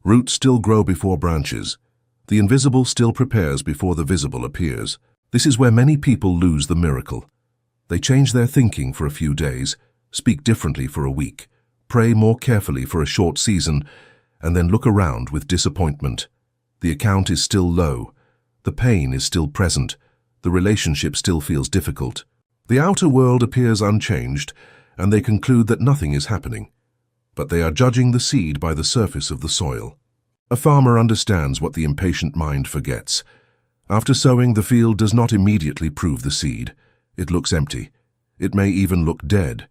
Roots still grow before branches. The invisible still prepares before the visible appears. This is where many people lose the miracle. They change their thinking for a few days, speak differently for a week, pray more carefully for a short season, and then look around with disappointment. The account is still low. The pain is still present. The relationship still feels difficult. The outer world appears unchanged, and they conclude that nothing is happening. But they are judging the seed by the surface of the soil. A farmer understands what the impatient mind forgets. After sowing, the field does not immediately prove the seed. It looks empty. It may even look dead.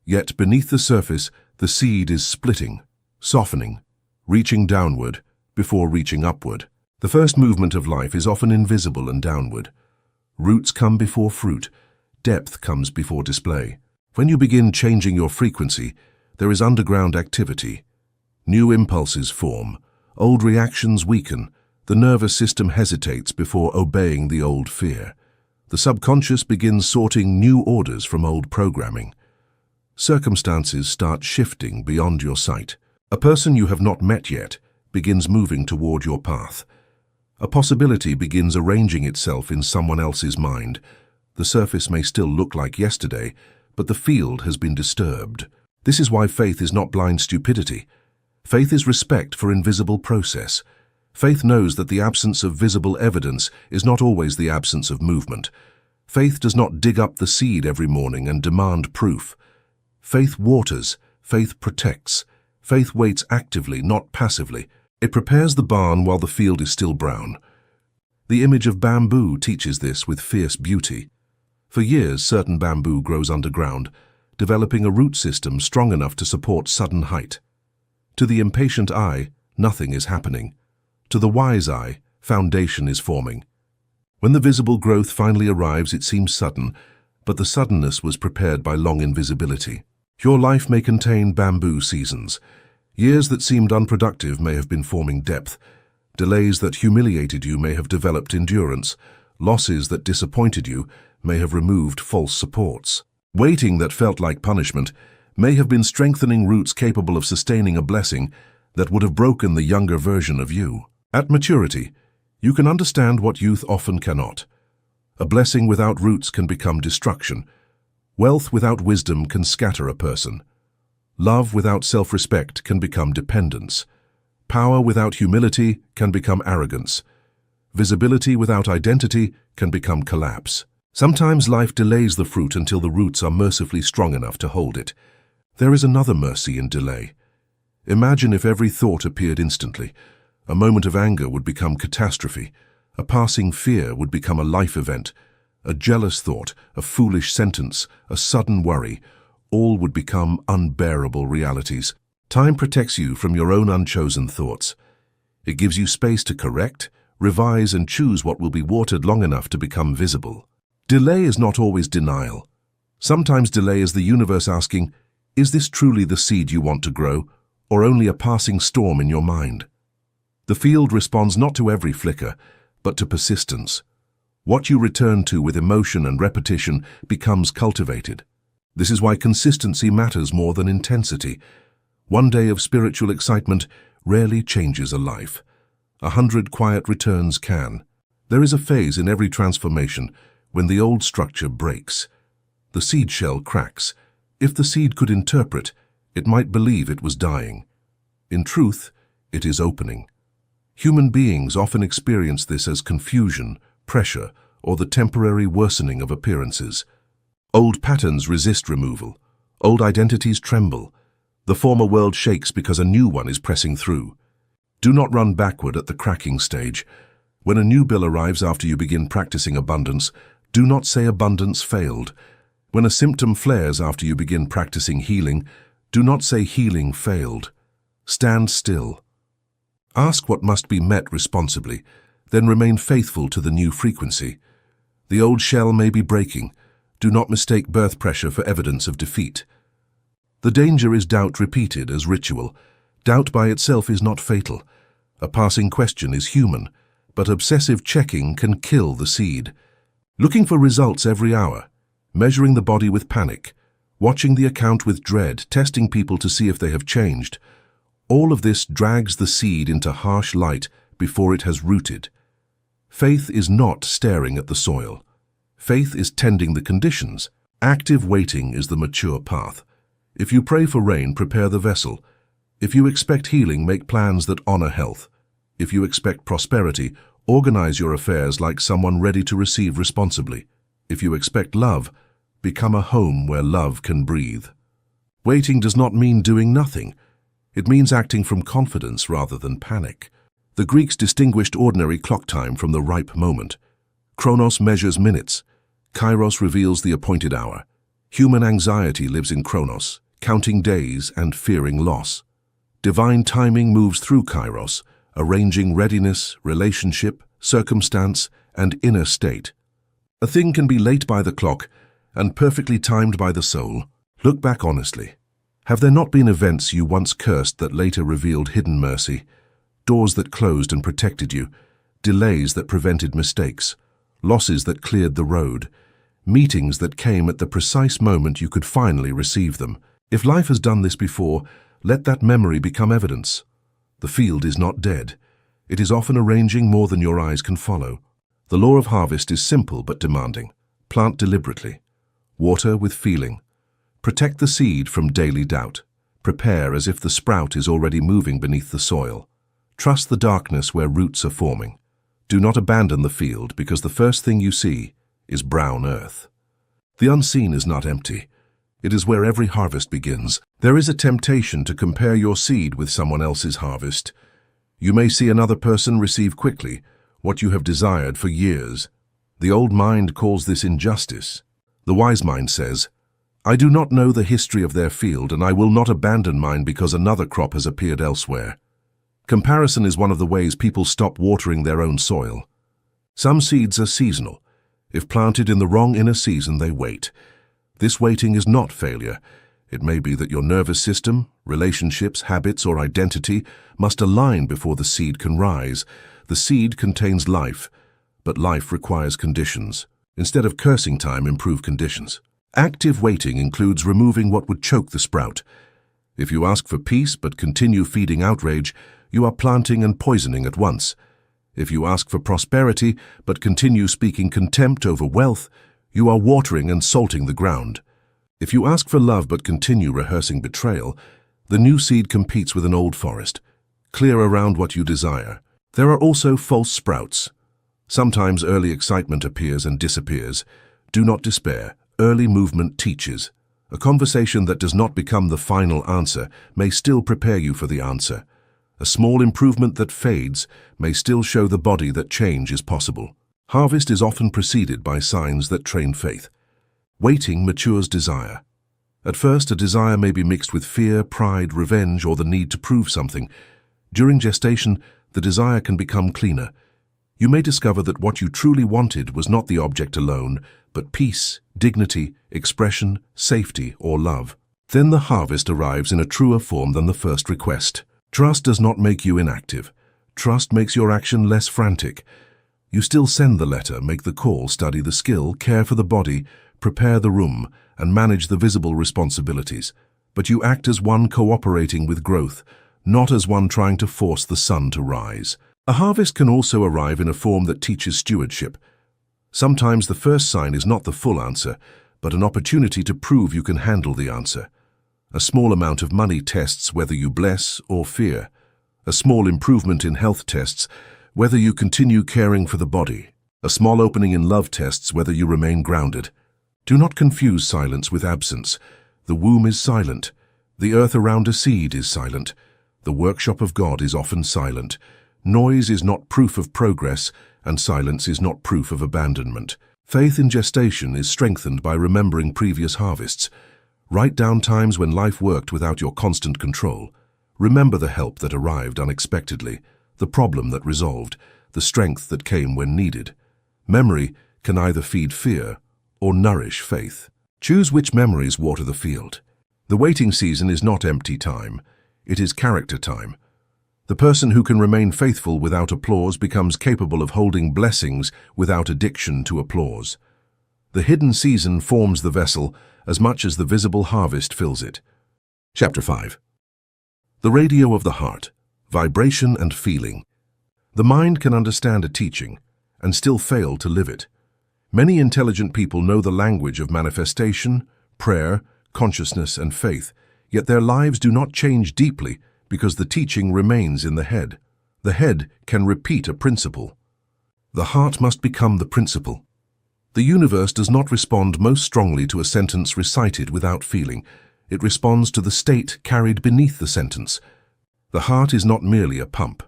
Yet beneath the surface, the seed is splitting, softening, reaching downward before reaching upward. The first movement of life is often invisible and downward. Roots come before fruit. Depth comes before display. When you begin changing your frequency, there is underground activity. New impulses form. Old reactions weaken. The nervous system hesitates before obeying the old fear. The subconscious begins sorting new orders from old programming. Circumstances start shifting beyond your sight. A person you have not met yet begins moving toward your path. A possibility begins arranging itself in someone else's mind. The surface may still look like yesterday, but the field has been disturbed. This is why faith is not blind stupidity. Faith is respect for invisible process. Faith knows that the absence of visible evidence is not always the absence of movement. Faith does not dig up the seed every morning and demand proof. Faith waters, faith protects. Faith waits actively, not passively. It prepares the barn while the field is still brown. The image of bamboo teaches this with fierce beauty. For years, certain bamboo grows underground, developing a root system strong enough to support sudden height. To the impatient eye, nothing is happening. To the wise eye, foundation is forming. When the visible growth finally arrives, it seems sudden, but the suddenness was prepared by long invisibility. Your life may contain bamboo seasons. Years that seemed unproductive may have been forming depth. Delays that humiliated you may have developed endurance. Losses that disappointed you may have removed false supports. Waiting that felt like punishment may have been strengthening roots capable of sustaining a blessing that would have broken the younger version of you. At maturity, you can understand what youth often cannot. A blessing without roots can become destruction. Wealth without wisdom can scatter a person. Love without self-respect can become dependence. Power without humility can become arrogance. Visibility without identity can become collapse. Sometimes life delays the fruit until the roots are mercifully strong enough to hold it. There is another mercy in delay. Imagine if every thought appeared instantly. A moment of anger would become catastrophe. A passing fear would become a life event. A jealous thought, a foolish sentence, a sudden worry, all would become unbearable realities. Time protects you from your own unchosen thoughts. It gives you space to correct, revise, and choose what will be watered long enough to become visible. Delay is not always denial. Sometimes delay is the universe asking, is this truly the seed you want to grow, or only a passing storm in your mind? The field responds not to every flicker, but to persistence. What you return to with emotion and repetition becomes cultivated. This is why consistency matters more than intensity. One day of spiritual excitement rarely changes a life. 100 quiet returns can. There is a phase in every transformation when the old structure breaks. The seed shell cracks. If the seed could interpret, it might believe it was dying. In truth, it is opening. Human beings often experience this as confusion, pressure, or the temporary worsening of appearances. Old patterns resist removal. Old identities tremble. The former world shakes because a new one is pressing through. Do not run backward at the cracking stage. When a new bill arrives after you begin practicing abundance, do not say abundance failed. When a symptom flares after you begin practicing healing, do not say healing failed. Stand still. Ask what must be met responsibly, then remain faithful to the new frequency. The old shell may be breaking. Do not mistake birth pressure for evidence of defeat. The danger is doubt repeated as ritual. Doubt by itself is not fatal. A passing question is human, but obsessive checking can kill the seed. Looking for results every hour, measuring the body with panic, watching the account with dread, testing people to see if they have changed. All of this drags the seed into harsh light before it has rooted. Faith is not staring at the soil. Faith is tending the conditions. Active waiting is the mature path. If you pray for rain, prepare the vessel. If you expect healing, make plans that honor health. If you expect prosperity, organize your affairs like someone ready to receive responsibly. If you expect love, become a home where love can breathe. Waiting does not mean doing nothing. It means acting from confidence rather than panic. The Greeks distinguished ordinary clock time from the ripe moment. Chronos measures minutes. Kairos reveals the appointed hour. Human anxiety lives in Chronos, counting days and fearing loss. Divine timing moves through Kairos, arranging readiness, relationship, circumstance, and inner state. A thing can be late by the clock and perfectly timed by the soul. Look back honestly. Have there not been events you once cursed that later revealed hidden mercy? Doors that closed and protected you, delays that prevented mistakes, losses that cleared the road, meetings that came at the precise moment you could finally receive them. If life has done this before, let that memory become evidence. The field is not dead. It is often arranging more than your eyes can follow. The law of harvest is simple but demanding. Plant deliberately. Water with feeling. Protect the seed from daily doubt. Prepare as if the sprout is already moving beneath the soil. Trust the darkness where roots are forming. Do not abandon the field because the first thing you see is brown earth. The unseen is not empty. It is where every harvest begins. There is a temptation to compare your seed with someone else's harvest. You may see another person receive quickly what you have desired for years. The old mind calls this injustice. The wise mind says, I do not know the history of their field, and I will not abandon mine because another crop has appeared elsewhere. Comparison is one of the ways people stop watering their own soil. Some seeds are seasonal. If planted in the wrong inner season, they wait. This waiting is not failure. It may be that your nervous system, relationships, habits, or identity must align before the seed can rise. The seed contains life, but life requires conditions. Instead of cursing time, improve conditions. Active waiting includes removing what would choke the sprout. If you ask for peace but continue feeding outrage, you are planting and poisoning at once. If you ask for prosperity but continue speaking contempt over wealth, you are watering and salting the ground. If you ask for love but continue rehearsing betrayal, the new seed competes with an old forest. Clear around what you desire. There are also false sprouts. Sometimes early excitement appears and disappears. Do not despair. Early movement teaches. A conversation that does not become the final answer may still prepare you for the answer. A small improvement that fades may still show the body that change is possible. Harvest is often preceded by signs that train faith. Waiting matures desire. At first, a desire may be mixed with fear, pride, revenge, or the need to prove something. During gestation, the desire can become cleaner. You may discover that what you truly wanted was not the object alone, but peace, dignity, expression, safety, or love. Then the harvest arrives in a truer form than the first request. Trust does not make you inactive. Trust makes your action less frantic. You still send the letter, make the call, study the skill, care for the body, prepare the room, and manage the visible responsibilities. But you act as one cooperating with growth, not as one trying to force the sun to rise. A harvest can also arrive in a form that teaches stewardship. Sometimes the first sign is not the full answer, but an opportunity to prove you can handle the answer. A small amount of money tests whether you bless or fear. A small improvement in health tests whether you continue caring for the body. A small opening in love tests whether you remain grounded. Do not confuse silence with absence. The womb is silent. The earth around a seed is silent. The workshop of God is often silent. Noise is not proof of progress, and silence is not proof of abandonment. Faith in gestation is strengthened by remembering previous harvests. Write down times when life worked without your constant control. Remember the help that arrived unexpectedly, the problem that resolved, the strength that came when needed. Memory can either feed fear or nourish faith. Choose which memories water the field. The waiting season is not empty time. It is character time. The person who can remain faithful without applause becomes capable of holding blessings without addiction to applause. The hidden season forms the vessel as much as the visible harvest fills it. Chapter 5. The radio of the heart, vibration and feeling. The mind can understand a teaching and still fail to live it. Many intelligent people know the language of manifestation, prayer, consciousness, and faith, yet their lives do not change deeply because the teaching remains in the head. The head can repeat a principle. The heart must become the principle. The universe does not respond most strongly to a sentence recited without feeling. It responds to the state carried beneath the sentence. The heart is not merely a pump.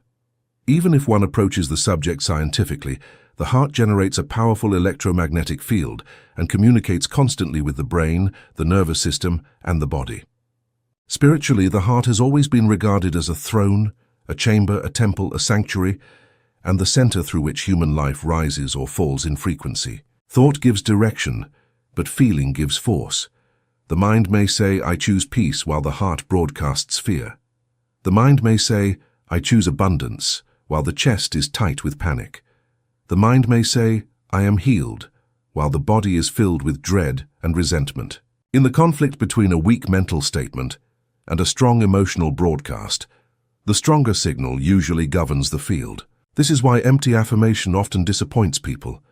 Even if one approaches the subject scientifically, the heart generates a powerful electromagnetic field and communicates constantly with the brain, the nervous system, and the body. Spiritually, the heart has always been regarded as a throne, a chamber, a temple, a sanctuary, and the center through which human life rises or falls in frequency. Thought gives direction, but feeling gives force. The mind may say, "I choose peace," while the heart broadcasts fear. The mind may say, "I choose abundance," while the chest is tight with panic. The mind may say, "I am healed," while the body is filled with dread and resentment. In the conflict between a weak mental statement and a strong emotional broadcast, the stronger signal usually governs the field. This is why empty affirmation often disappoints people.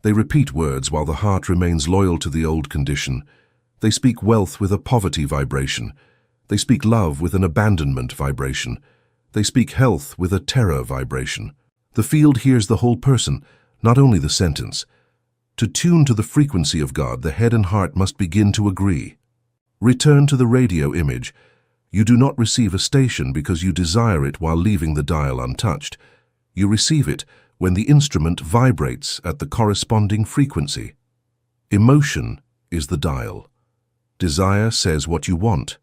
They repeat words while the heart remains loyal to the old condition. They speak wealth with a poverty vibration. They speak love with an abandonment vibration. They speak health with a terror vibration. The field hears the whole person, not only the sentence. To tune to the frequency of God, the head and heart must begin to agree. Return to the radio image. You do not receive a station because you desire it while leaving the dial untouched. You receive it when the instrument vibrates at the corresponding frequency. Emotion is the dial. Desire says what you want.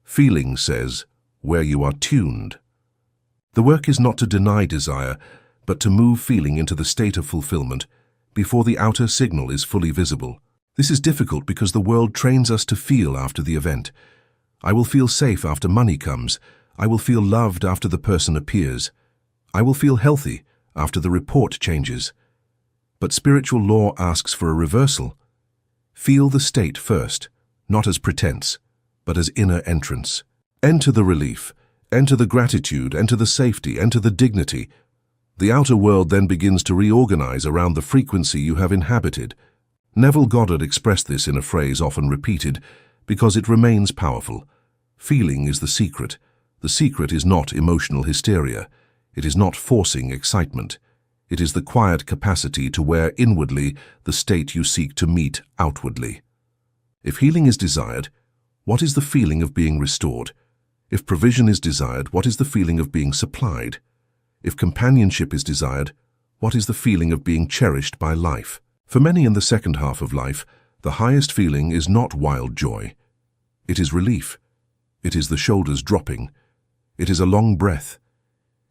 Feeling says where you are tuned. The work is not to deny desire, but to move feeling into the state of fulfillment before the outer signal is fully visible. This is difficult because the world trains us to feel after the event. I will feel safe after money comes. I will feel loved after the person appears. I will feel healthy after the report changes. But spiritual law asks for a reversal. Feel the state first, not as pretense, but as inner entrance. Enter the relief, enter the gratitude, enter the safety, enter the dignity. The outer world then begins to reorganize around the frequency you have inhabited. Neville Goddard expressed this in a phrase often repeated because it remains powerful. Feeling is the secret. The secret is not emotional hysteria. It is not forcing excitement. It is the quiet capacity to wear inwardly the state you seek to meet outwardly. If healing is desired, what is the feeling of being restored? If provision is desired, what is the feeling of being supplied? If companionship is desired, what is the feeling of being cherished by life? For many in the second half of life, the highest feeling is not wild joy. It is relief. It is the shoulders dropping. It is a long breath.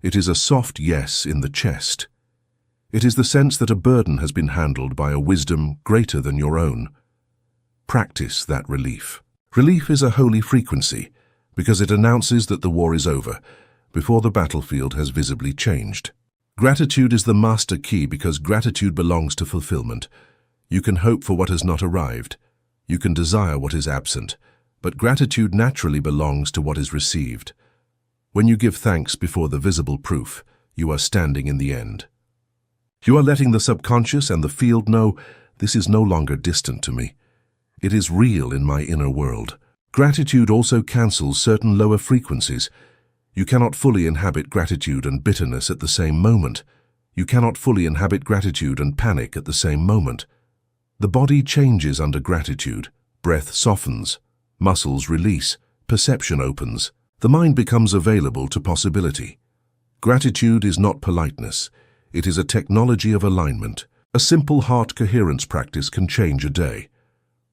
It is a soft yes in the chest. It is the sense that a burden has been handled by a wisdom greater than your own. Practice that relief. Relief is a holy frequency because it announces that the war is over before the battlefield has visibly changed. Gratitude is the master key because gratitude belongs to fulfillment. You can hope for what has not arrived. You can desire what is absent, but gratitude naturally belongs to what is received. When you give thanks before the visible proof, you are standing in the end. You are letting the subconscious and the field know this is no longer distant to me. It is real in my inner world. Gratitude also cancels certain lower frequencies. You cannot fully inhabit gratitude and bitterness at the same moment. You cannot fully inhabit gratitude and panic at the same moment. The body changes under gratitude. Breath softens. Muscles release. Perception opens. The mind becomes available to possibility. Gratitude is not politeness. It is a technology of alignment. A simple heart coherence practice can change a day.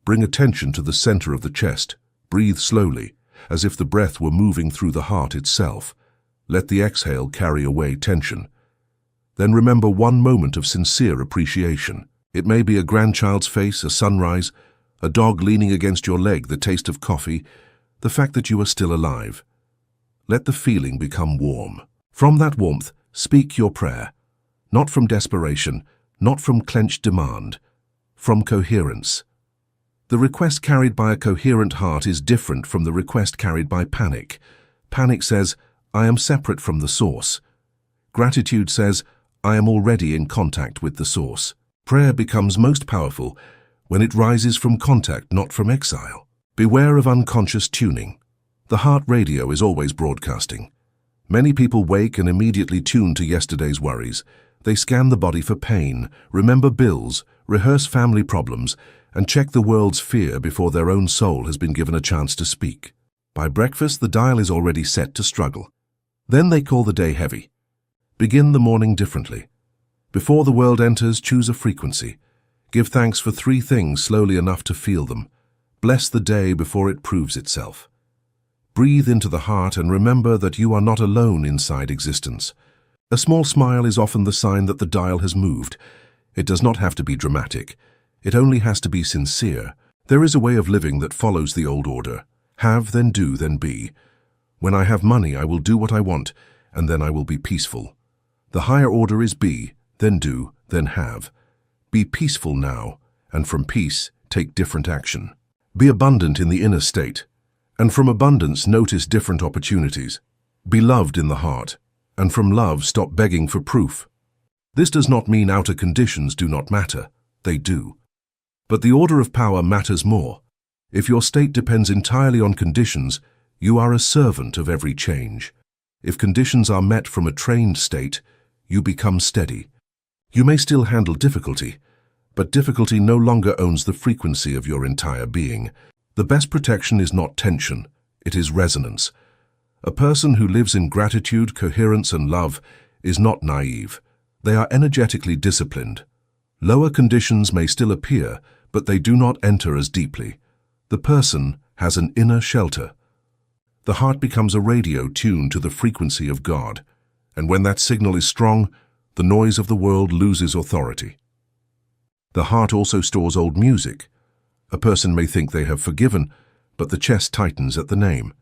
Bring attention to the center of the chest. Breathe slowly, as if the breath were moving through the heart itself. Let the exhale carry away tension. Then remember one moment of sincere appreciation. It may be a grandchild's face, a sunrise, a dog leaning against your leg, the taste of coffee, the fact that you are still alive. Let the feeling become warm. From that warmth, speak your prayer. Not from desperation, not from clenched demand, from coherence. The request carried by a coherent heart is different from the request carried by panic. Panic says, I am separate from the source. Gratitude says, I am already in contact with the source. Prayer becomes most powerful when it rises from contact, not from exile. Beware of unconscious tuning. The heart radio is always broadcasting. Many people wake and immediately tune to yesterday's worries. They scan the body for pain, remember bills, rehearse family problems, and check the world's fear before their own soul has been given a chance to speak. By breakfast, the dial is already set to struggle. Then they call the day heavy. Begin the morning differently. Before the world enters, choose a frequency. Give thanks for 3 things slowly enough to feel them. Bless the day before it proves itself. Breathe into the heart and remember that you are not alone inside existence. A small smile is often the sign that the dial has moved. It does not have to be dramatic. It only has to be sincere. There is a way of living that follows the old order. Have, then do, then be. When I have money, I will do what I want, and then I will be peaceful. The higher order is be, then do, then have. Be peaceful now, and from peace, take different action. Be abundant in the inner state, and from abundance notice different opportunities. Be loved in the heart, and from love stop begging for proof. This does not mean outer conditions do not matter. They do. But the order of power matters more. If your state depends entirely on conditions, you are a servant of every change. If conditions are met from a trained state, you become steady. You may still handle difficulty, but difficulty no longer owns the frequency of your entire being. The best protection is not tension, it is resonance. A person who lives in gratitude, coherence, and love is not naive. They are energetically disciplined. Lower conditions may still appear, but they do not enter as deeply. The person has an inner shelter. The heart becomes a radio tuned to the frequency of God. And when that signal is strong, the noise of the world loses authority. The heart also stores old music. A person may think they have forgiven, but the chest tightens at the name.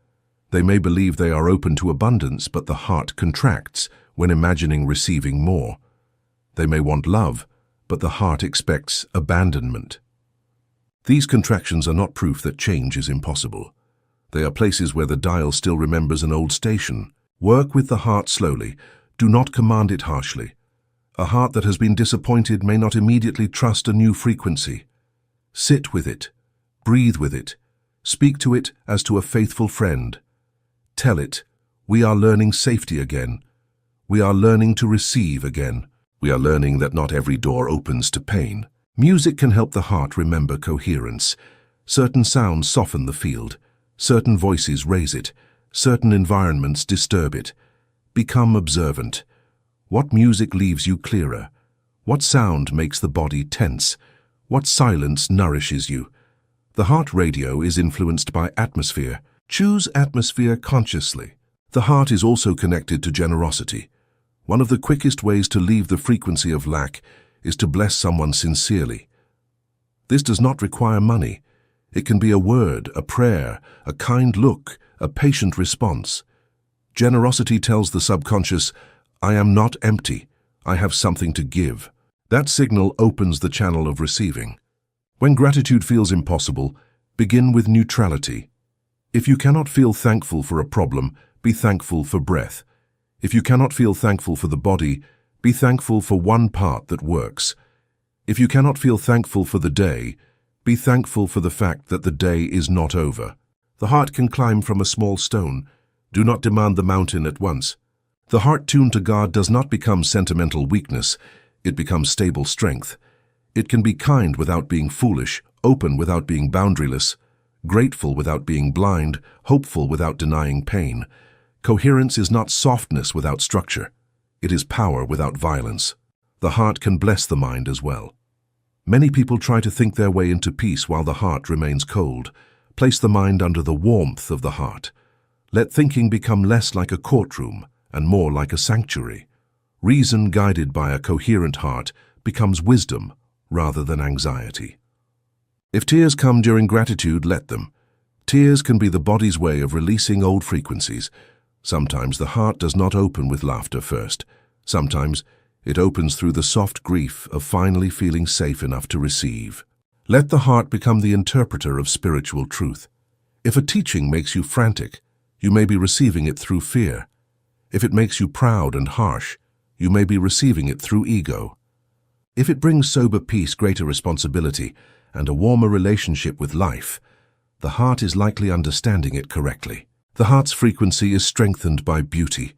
They may believe they are open to abundance, but the heart contracts when imagining receiving more. They may want love, but the heart expects abandonment. These contractions are not proof that change is impossible. They are places where the dial still remembers an old station. Work with the heart slowly. Do not command it harshly. A heart that has been disappointed may not immediately trust a new frequency. Sit with it. Breathe with it. Speak to it as to a faithful friend. Tell it, we are learning safety again. We are learning to receive again. We are learning that not every door opens to pain. Music can help the heart remember coherence. Certain sounds soften the field. Certain voices raise it. Certain environments disturb it. Become observant. What music leaves you clearer? What sound makes the body tense? What silence nourishes you? The heart radio is influenced by atmosphere. Choose atmosphere consciously. The heart is also connected to generosity. One of the quickest ways to leave the frequency of lack is to bless someone sincerely. This does not require money. It can be a word, a prayer, a kind look, a patient response. Generosity tells the subconscious, I am not empty. I have something to give. That signal opens the channel of receiving. When gratitude feels impossible, begin with neutrality. If you cannot feel thankful for a problem, be thankful for breath. If you cannot feel thankful for the body, be thankful for one part that works. If you cannot feel thankful for the day, be thankful for the fact that the day is not over. The heart can climb from a small stone. Do not demand the mountain at once. The heart tuned to God does not become sentimental weakness. It becomes stable strength. It can be kind without being foolish, open without being boundaryless, grateful without being blind, hopeful without denying pain. Coherence is not softness without structure. It is power without violence. The heart can bless the mind as well. Many people try to think their way into peace while the heart remains cold. Place the mind under the warmth of the heart. Let thinking become less like a courtroom and more like a sanctuary. Reason guided by a coherent heart becomes wisdom rather than anxiety. If tears come during gratitude, let them. Tears can be the body's way of releasing old frequencies. Sometimes the heart does not open with laughter first. Sometimes it opens through the soft grief of finally feeling safe enough to receive. Let the heart become the interpreter of spiritual truth. If a teaching makes you frantic, you may be receiving it through fear. If it makes you proud and harsh, you may be receiving it through ego. If it brings sober peace, greater responsibility, and a warmer relationship with life, the heart is likely understanding it correctly. The heart's frequency is strengthened by beauty.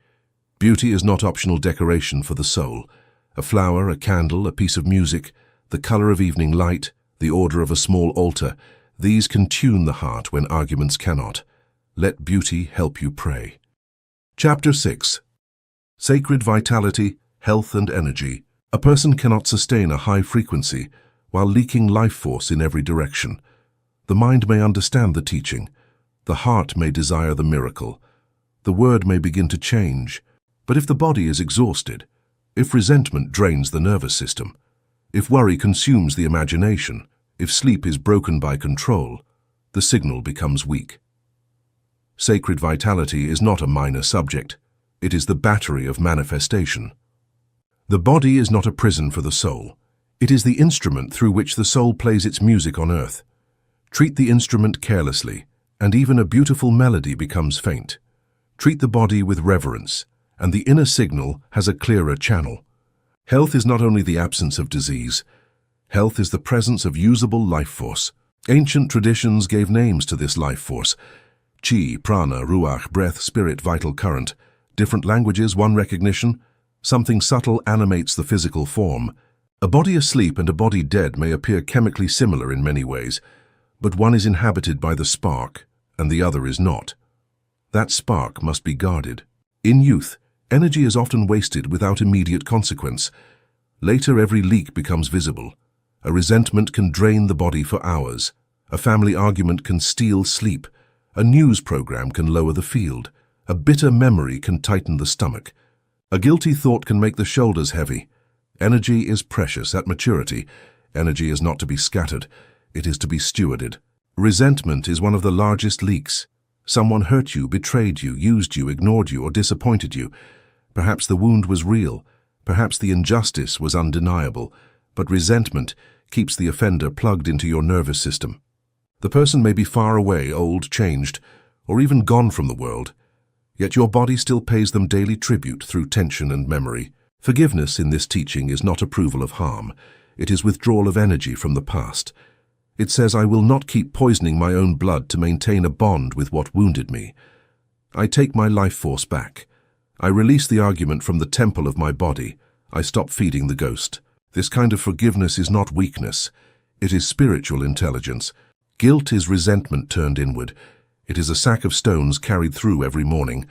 Beauty is not optional decoration for the soul. A flower, a candle, a piece of music, the color of evening light, the order of a small altar, these can tune the heart when arguments cannot. Let beauty help you pray. Chapter 6. Sacred Vitality, Health and Energy. A person cannot sustain a high frequency while leaking life force in every direction. The mind may understand the teaching. The heart may desire the miracle. The word may begin to change. But if the body is exhausted, if resentment drains the nervous system, if worry consumes the imagination, if sleep is broken by control, the signal becomes weak. Sacred vitality is not a minor subject. It is the battery of manifestation. The body is not a prison for the soul. It is the instrument through which the soul plays its music on earth. Treat the instrument carelessly, and even a beautiful melody becomes faint. Treat the body with reverence, and the inner signal has a clearer channel. Health is not only the absence of disease. Health is the presence of usable life force. Ancient traditions gave names to this life force: chi, prana, ruach, breath, spirit, vital current. Different languages, one recognition. Something subtle animates the physical form. A body asleep and a body dead may appear chemically similar in many ways, but one is inhabited by the spark, and the other is not. That spark must be guarded. In youth, energy is often wasted without immediate consequence. Later, every leak becomes visible. A resentment can drain the body for hours. A family argument can steal sleep. A news program can lower the field. A bitter memory can tighten the stomach. A guilty thought can make the shoulders heavy. Energy is precious. At maturity, energy is not to be scattered, it is to be stewarded. Resentment is one of the largest leaks. Someone hurt you, betrayed you, used you, ignored you, or disappointed you. Perhaps the wound was real, perhaps the injustice was undeniable, but resentment keeps the offender plugged into your nervous system. The person may be far away, old, changed, or even gone from the world, yet your body still pays them daily tribute through tension and memory. Forgiveness in this teaching is not approval of harm. It is withdrawal of energy from the past. It says, I will not keep poisoning my own blood to maintain a bond with what wounded me. I take my life force back. I release the argument from the temple of my body. I stop feeding the ghost. This kind of forgiveness is not weakness. It is spiritual intelligence. Guilt is resentment turned inward. It is a sack of stones carried through every morning.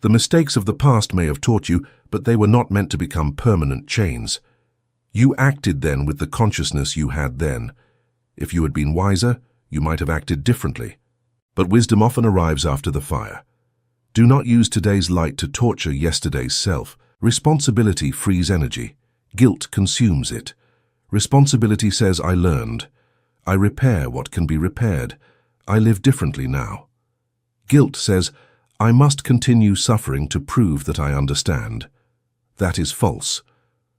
The mistakes of the past may have taught you, but they were not meant to become permanent chains. You acted then with the consciousness you had then. If you had been wiser, you might have acted differently. But wisdom often arrives after the fire. Do not use today's light to torture yesterday's self. Responsibility frees energy. Guilt consumes it. Responsibility says, I learned. I repair what can be repaired. I live differently now. Guilt says, I must continue suffering to prove that I understand. That is false.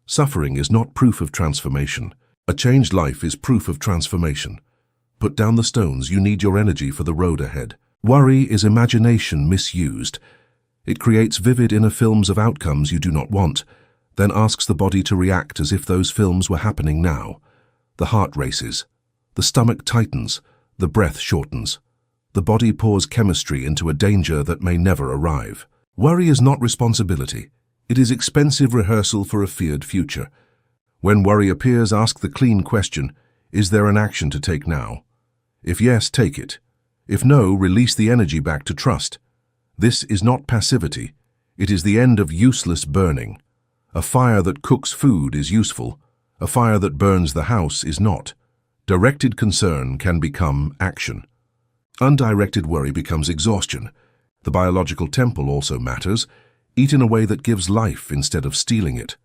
Suffering is not proof of transformation. A changed life is proof of transformation. Put down the stones. You need your energy for the road ahead. Worry is imagination misused. It creates vivid inner films of outcomes you do not want, then asks the body to react as if those films were happening now. The heart races. The stomach tightens. The breath shortens. The body pours chemistry into a danger that may never arrive. Worry is not responsibility. It is expensive rehearsal for a feared future. When worry appears, ask the clean question, is there an action to take now? If yes, take it. If no, release the energy back to trust. This is not passivity. It is the end of useless burning. A fire that cooks food is useful. A fire that burns the house is not. Directed concern can become action. Undirected worry becomes exhaustion. The biological temple also matters. Eat in a way that gives life instead of stealing it.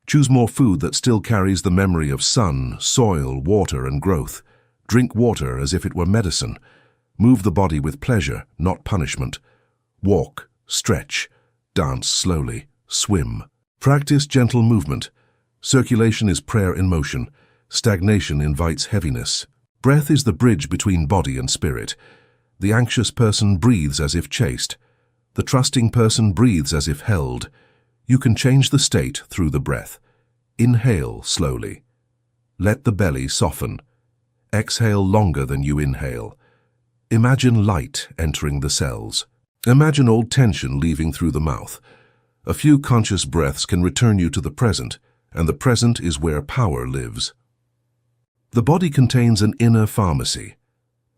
Choose more food that still carries the memory of sun, soil, water, and growth. Drink water as if it were medicine. Move the body with pleasure, not punishment. Walk, stretch, dance slowly, swim. Practice gentle movement. Circulation is prayer in motion. Stagnation invites heaviness. Breath is the bridge between body and spirit. The anxious person breathes as if chased. The trusting person breathes as if held. You can change the state through the breath. Inhale slowly. Let the belly soften. Exhale longer than you inhale. Imagine light entering the cells. Imagine old tension leaving through the mouth. A few conscious breaths can return you to the present, and the present is where power lives. The body contains an inner pharmacy.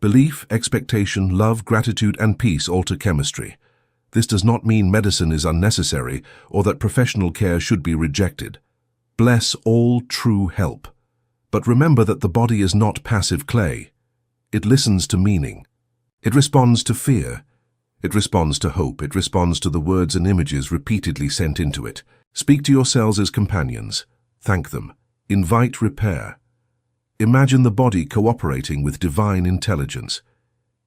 Belief, expectation, love, gratitude, and peace alter chemistry. This does not mean medicine is unnecessary or that professional care should be rejected. Bless all true help. But remember that the body is not passive clay. It listens to meaning. It responds to fear. It responds to hope. It responds to the words and images repeatedly sent into it. Speak to your cells as companions. Thank them. Invite repair. Imagine the body cooperating with divine intelligence.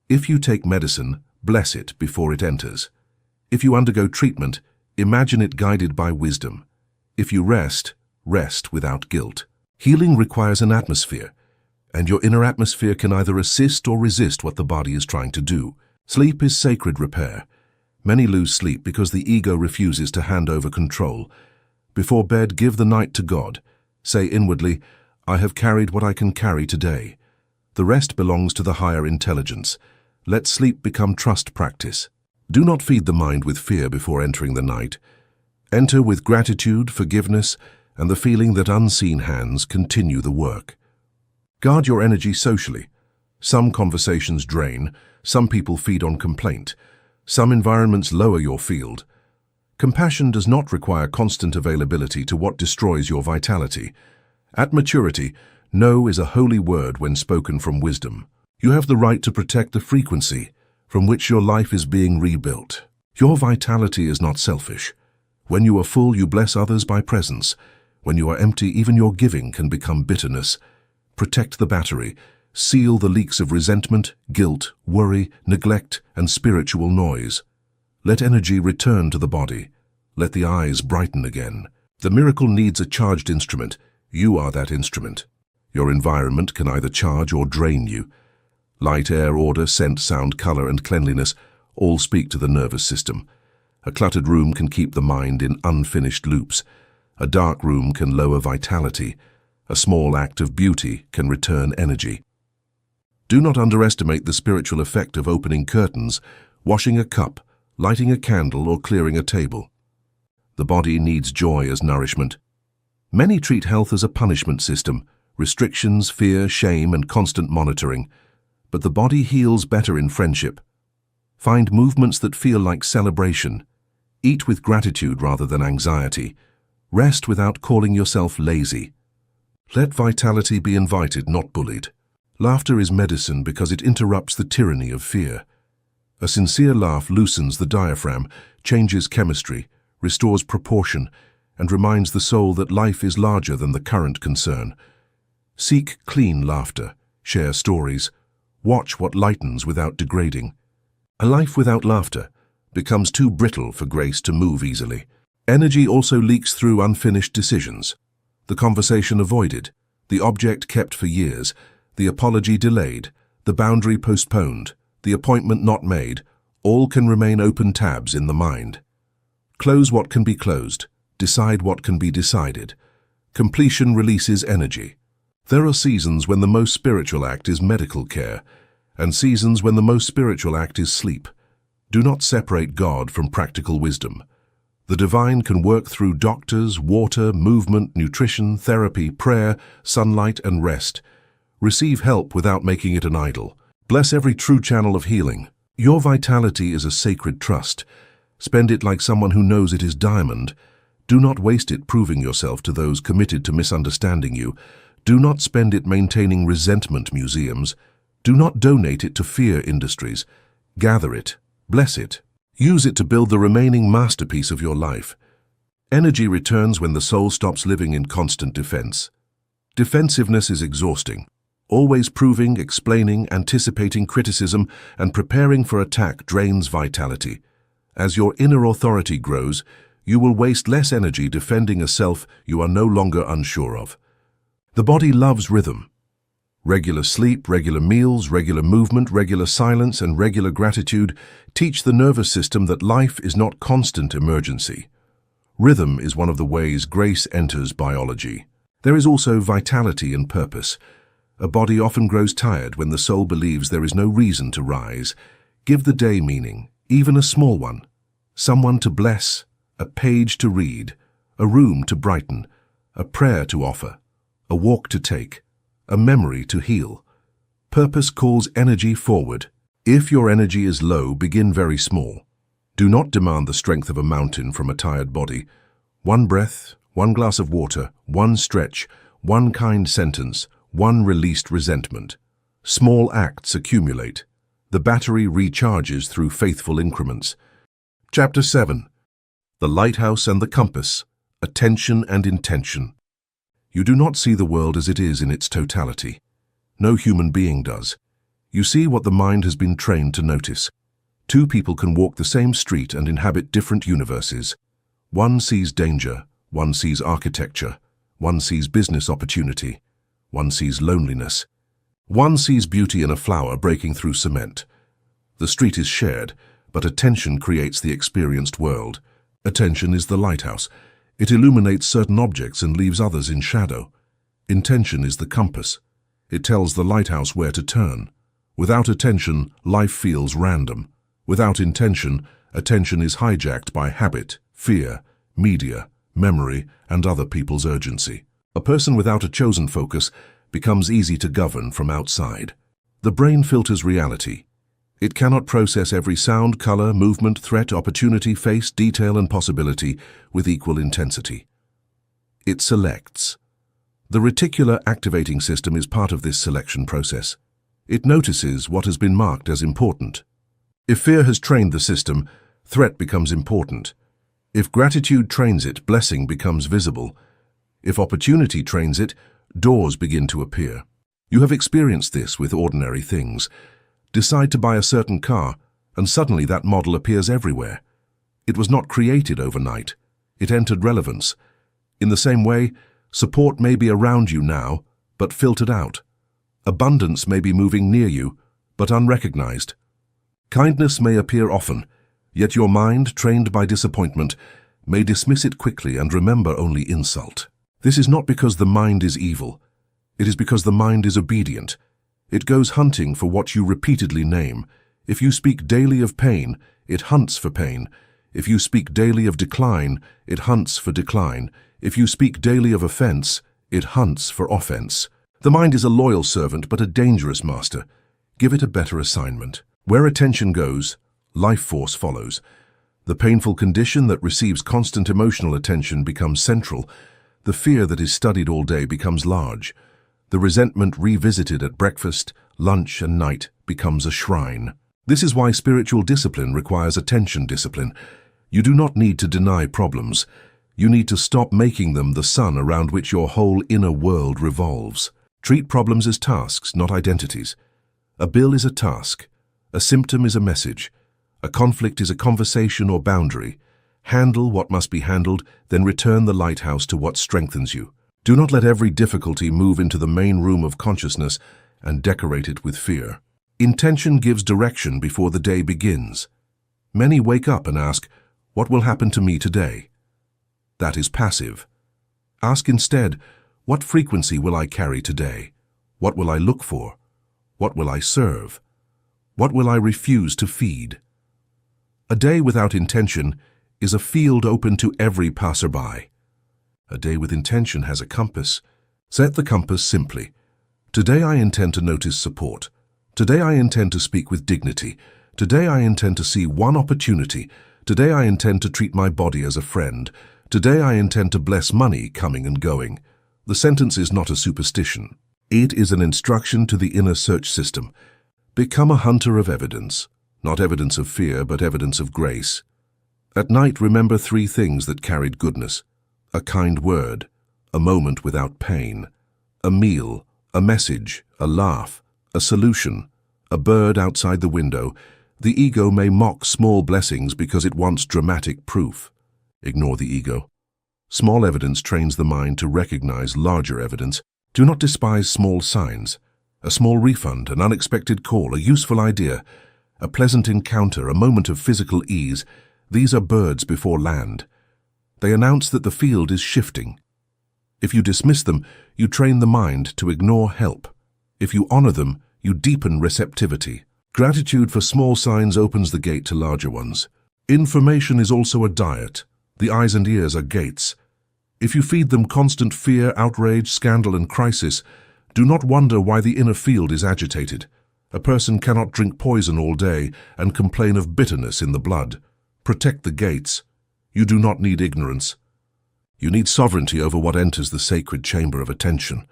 If you take medicine, bless it before it enters. If you undergo treatment, imagine it guided by wisdom. If you rest, rest without guilt. Healing requires an atmosphere, and your inner atmosphere can either assist or resist what the body is trying to do. Sleep is sacred repair. Many lose sleep because the ego refuses to hand over control. Before bed, give the night to God. Say inwardly, I have carried what I can carry today. The rest belongs to the higher intelligence. Let sleep become trust practice. Do not feed the mind with fear before entering the night. Enter with gratitude, forgiveness, and the feeling that unseen hands continue the work. Guard your energy socially. Some conversations drain, some people feed on complaint, some environments lower your field. Compassion does not require constant availability to what destroys your vitality. At maturity, no is a holy word when spoken from wisdom. You have the right to protect the frequency from which your life is being rebuilt. Your vitality is not selfish. When you are full, you bless others by presence. When you are empty, even your giving can become bitterness. Protect the battery. Seal the leaks of resentment, guilt, worry, neglect, and spiritual noise. Let energy return to the body. Let the eyes brighten again. The miracle needs a charged instrument. You are that instrument. Your environment can either charge or drain you. Light, air, order, scent, sound, color, and cleanliness all speak to the nervous system. A cluttered room can keep the mind in unfinished loops. A dark room can lower vitality. A small act of beauty can return energy. Do not underestimate the spiritual effect of opening curtains, washing a cup, lighting a candle, or clearing a table. The body needs joy as nourishment. Many treat health as a punishment system, restrictions, fear, shame, and constant monitoring. But the body heals better in friendship. Find movements that feel like celebration. Eat with gratitude rather than anxiety. Rest without calling yourself lazy. Let vitality be invited, not bullied. Laughter is medicine because it interrupts the tyranny of fear. A sincere laugh loosens the diaphragm, changes chemistry, restores proportion, and reminds the soul that life is larger than the current concern. Seek clean laughter, share stories, watch what lightens without degrading. A life without laughter becomes too brittle for grace to move easily. Energy also leaks through unfinished decisions. The conversation avoided, the object kept for years, the apology delayed, the boundary postponed, the appointment not made, all can remain open tabs in the mind. Close what can be closed, decide what can be decided. Completion releases energy. There are seasons when the most spiritual act is medical care, and seasons when the most spiritual act is sleep. Do not separate God from practical wisdom. The divine can work through doctors, water, movement, nutrition, therapy, prayer, sunlight, and rest. Receive help without making it an idol. Bless every true channel of healing. Your vitality is a sacred trust. Spend it like someone who knows it is diamond. Do not waste it proving yourself to those committed to misunderstanding you. Do not spend it maintaining resentment museums. Do not donate it to fear industries. Gather it. Bless it. Use it to build the remaining masterpiece of your life. Energy returns when the soul stops living in constant defense. Defensiveness is exhausting. Always proving, explaining, anticipating criticism, and preparing for attack drains vitality. As your inner authority grows, you will waste less energy defending a self you are no longer unsure of. The body loves rhythm. Regular sleep, regular meals, regular movement, regular silence, and regular gratitude teach the nervous system that life is not constant emergency. Rhythm is one of the ways grace enters biology. There is also vitality and purpose. A body often grows tired when the soul believes there is no reason to rise. Give the day meaning, even a small one. Someone to bless, a page to read, a room to brighten, a prayer to offer, a walk to take, a memory to heal. Purpose calls energy forward. If your energy is low, begin very small. Do not demand the strength of a mountain from a tired body. One breath, one glass of water, one stretch, one kind sentence, one released resentment. Small acts accumulate. The battery recharges through faithful increments. Chapter 7. The Lighthouse and the Compass. Attention and Intention. You do not see the world as it is in its totality. No human being does. You see what the mind has been trained to notice. Two people can walk the same street and inhabit different universes. One sees danger, one sees architecture, one sees business opportunity, one sees loneliness. One sees beauty in a flower breaking through cement. The street is shared, but attention creates the experienced world. Attention is the lighthouse. It illuminates certain objects and leaves others in shadow. Intention is the compass. It tells the lighthouse where to turn. Without attention, life feels random. Without intention, attention is hijacked by habit, fear, media, memory, and other people's urgency. A person without a chosen focus becomes easy to govern from outside. The brain filters reality. It cannot process every sound, color, movement, threat, opportunity, face, detail, and possibility with equal intensity. It selects. The reticular activating system is part of this selection process. It notices what has been marked as important. If fear has trained the system, threat becomes important. If gratitude trains it, blessing becomes visible. If opportunity trains it, doors begin to appear. You have experienced this with ordinary things. Decide to buy a certain car, and suddenly that model appears everywhere. It was not created overnight. It entered relevance. In the same way, support may be around you now, but filtered out. Abundance may be moving near you, but unrecognized. Kindness may appear often, yet your mind, trained by disappointment, may dismiss it quickly and remember only insult. This is not because the mind is evil. It is because the mind is obedient. It goes hunting for what you repeatedly name. If you speak daily of pain, it hunts for pain. If you speak daily of decline, it hunts for decline. If you speak daily of offense, it hunts for offense. The mind is a loyal servant, but a dangerous master. Give it a better assignment. Where attention goes, life force follows. The painful condition that receives constant emotional attention becomes central. The fear that is studied all day becomes large. The resentment revisited at breakfast, lunch, and night becomes a shrine. This is why spiritual discipline requires attention discipline. You do not need to deny problems. You need to stop making them the sun around which your whole inner world revolves. Treat problems as tasks, not identities. A bill is a task. A symptom is a message. A conflict is a conversation or boundary. Handle what must be handled, then return the lighthouse to what strengthens you. Do not let every difficulty move into the main room of consciousness and decorate it with fear. Intention gives direction before the day begins. Many wake up and ask, "What will happen to me today?" That is passive. Ask instead, "What frequency will I carry today? What will I look for? What will I serve? What will I refuse to feed?" A day without intention is a field open to every passerby. A day with intention has a compass. Set the compass simply. Today I intend to notice support. Today I intend to speak with dignity. Today I intend to see one opportunity. Today I intend to treat my body as a friend. Today I intend to bless money coming and going. The sentence is not a superstition. It is an instruction to the inner search system. Become a hunter of evidence. Not evidence of fear, but evidence of grace. At night, remember 3 things that carried goodness: a kind word, a moment without pain, a meal, a message, a laugh, a solution, a bird outside the window. The ego may mock small blessings because it wants dramatic proof. Ignore the ego. Small evidence trains the mind to recognize larger evidence. Do not despise small signs. A small refund, an unexpected call, a useful idea, a pleasant encounter, a moment of physical ease. These are birds before land. They announce that the field is shifting. If you dismiss them, you train the mind to ignore help. If you honor them, you deepen receptivity. Gratitude for small signs opens the gate to larger ones. Information is also a diet. The eyes and ears are gates. If you feed them constant fear, outrage, scandal, and crisis, do not wonder why the inner field is agitated. A person cannot drink poison all day and complain of bitterness in the blood. Protect the gates. You do not need ignorance. You need sovereignty over what enters the sacred chamber of attention.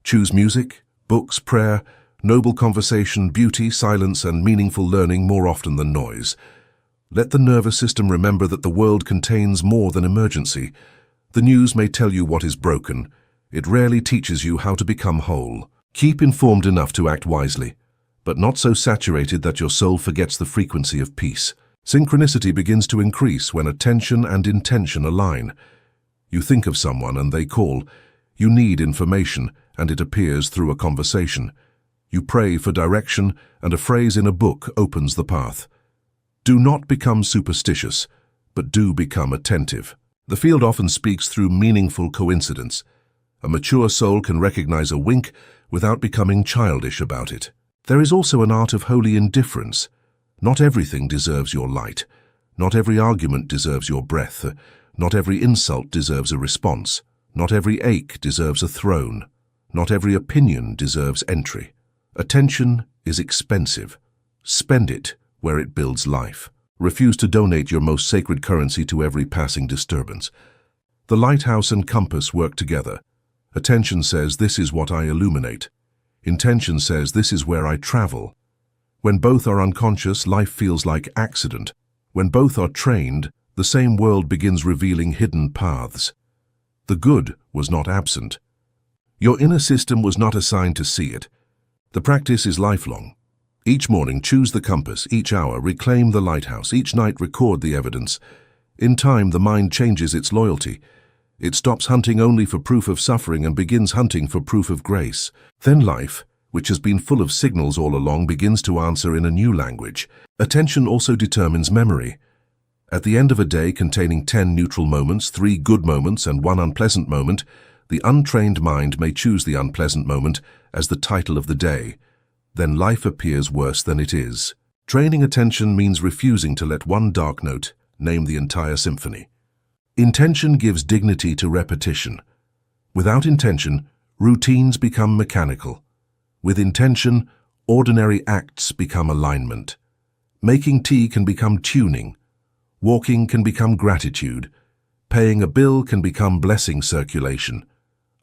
Choose music, books, prayer, noble conversation, beauty, silence, and meaningful learning more often than noise. Let the nervous system remember that the world contains more than emergency. The news may tell you what is broken. It rarely teaches you how to become whole. Keep informed enough to act wisely, but not so saturated that your soul forgets the frequency of peace. Synchronicity begins to increase when attention and intention align. You think of someone and they call. You need information and it appears through a conversation. You pray for direction and a phrase in a book opens the path. Do not become superstitious, but do become attentive. The field often speaks through meaningful coincidence. A mature soul can recognize a wink without becoming childish about it. There is also an art of holy indifference. Not everything deserves your light. Not every argument deserves your breath. Not every insult deserves a response. Not every ache deserves a throne. Not every opinion deserves entry. Attention is expensive. Spend it where it builds life. Refuse to donate your most sacred currency to every passing disturbance. The lighthouse and compass work together. Attention says, "This is what I illuminate." Intention says, "This is where I travel." When both are unconscious, life feels like accident. When both are trained, the same world begins revealing hidden paths. The good was not absent. Your inner system was not assigned to see it. The practice is lifelong. Each morning, choose the compass. Each hour, reclaim the lighthouse. Each night, record the evidence. In time, the mind changes its loyalty. It stops hunting only for proof of suffering and begins hunting for proof of grace. Then life, which has been full of signals all along, begins to answer in a new language. Attention also determines memory. At the end of a day containing 10 neutral moments, 3 good moments, and 1 unpleasant moment, the untrained mind may choose the unpleasant moment as the title of the day. Then life appears worse than it is. Training attention means refusing to let one dark note name the entire symphony. Intention gives dignity to repetition. Without intention, routines become mechanical. With intention, ordinary acts become alignment. Making tea can become tuning. Walking can become gratitude. Paying a bill can become blessing circulation.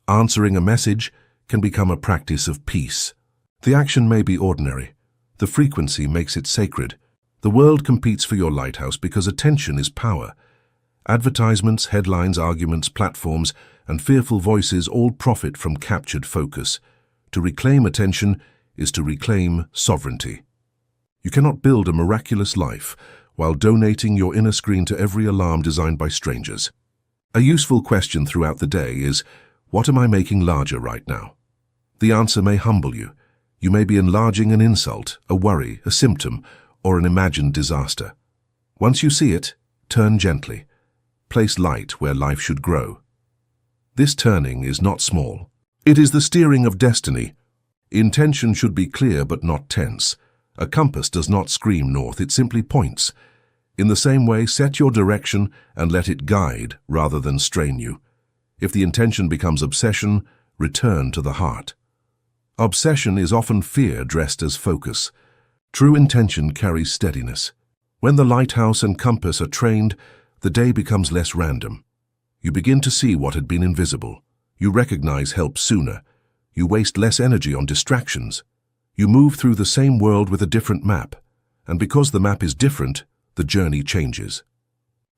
Answering a message can become a practice of peace. The action may be ordinary. The frequency makes it sacred. The world competes for your lighthouse because attention is power. Advertisements, headlines, arguments, platforms, and fearful voices all profit from captured focus. To reclaim attention is to reclaim sovereignty. You cannot build a miraculous life while donating your inner screen to every alarm designed by strangers. A useful question throughout the day is, what am I making larger right now? The answer may humble you. You may be enlarging an insult, a worry, a symptom, or an imagined disaster. Once you see it, turn gently. Place light where life should grow. This turning is not small. It is the steering of destiny. Intention should be clear but not tense. A compass does not scream north, it simply points. In the same way, set your direction and let it guide rather than strain you. If the intention becomes obsession, return to the heart. Obsession is often fear dressed as focus. True intention carries steadiness. When the lighthouse and compass are trained, the day becomes less random. You begin to see what had been invisible. You recognize help sooner. You waste less energy on distractions. You move through the same world with a different map. And because the map is different, the journey changes.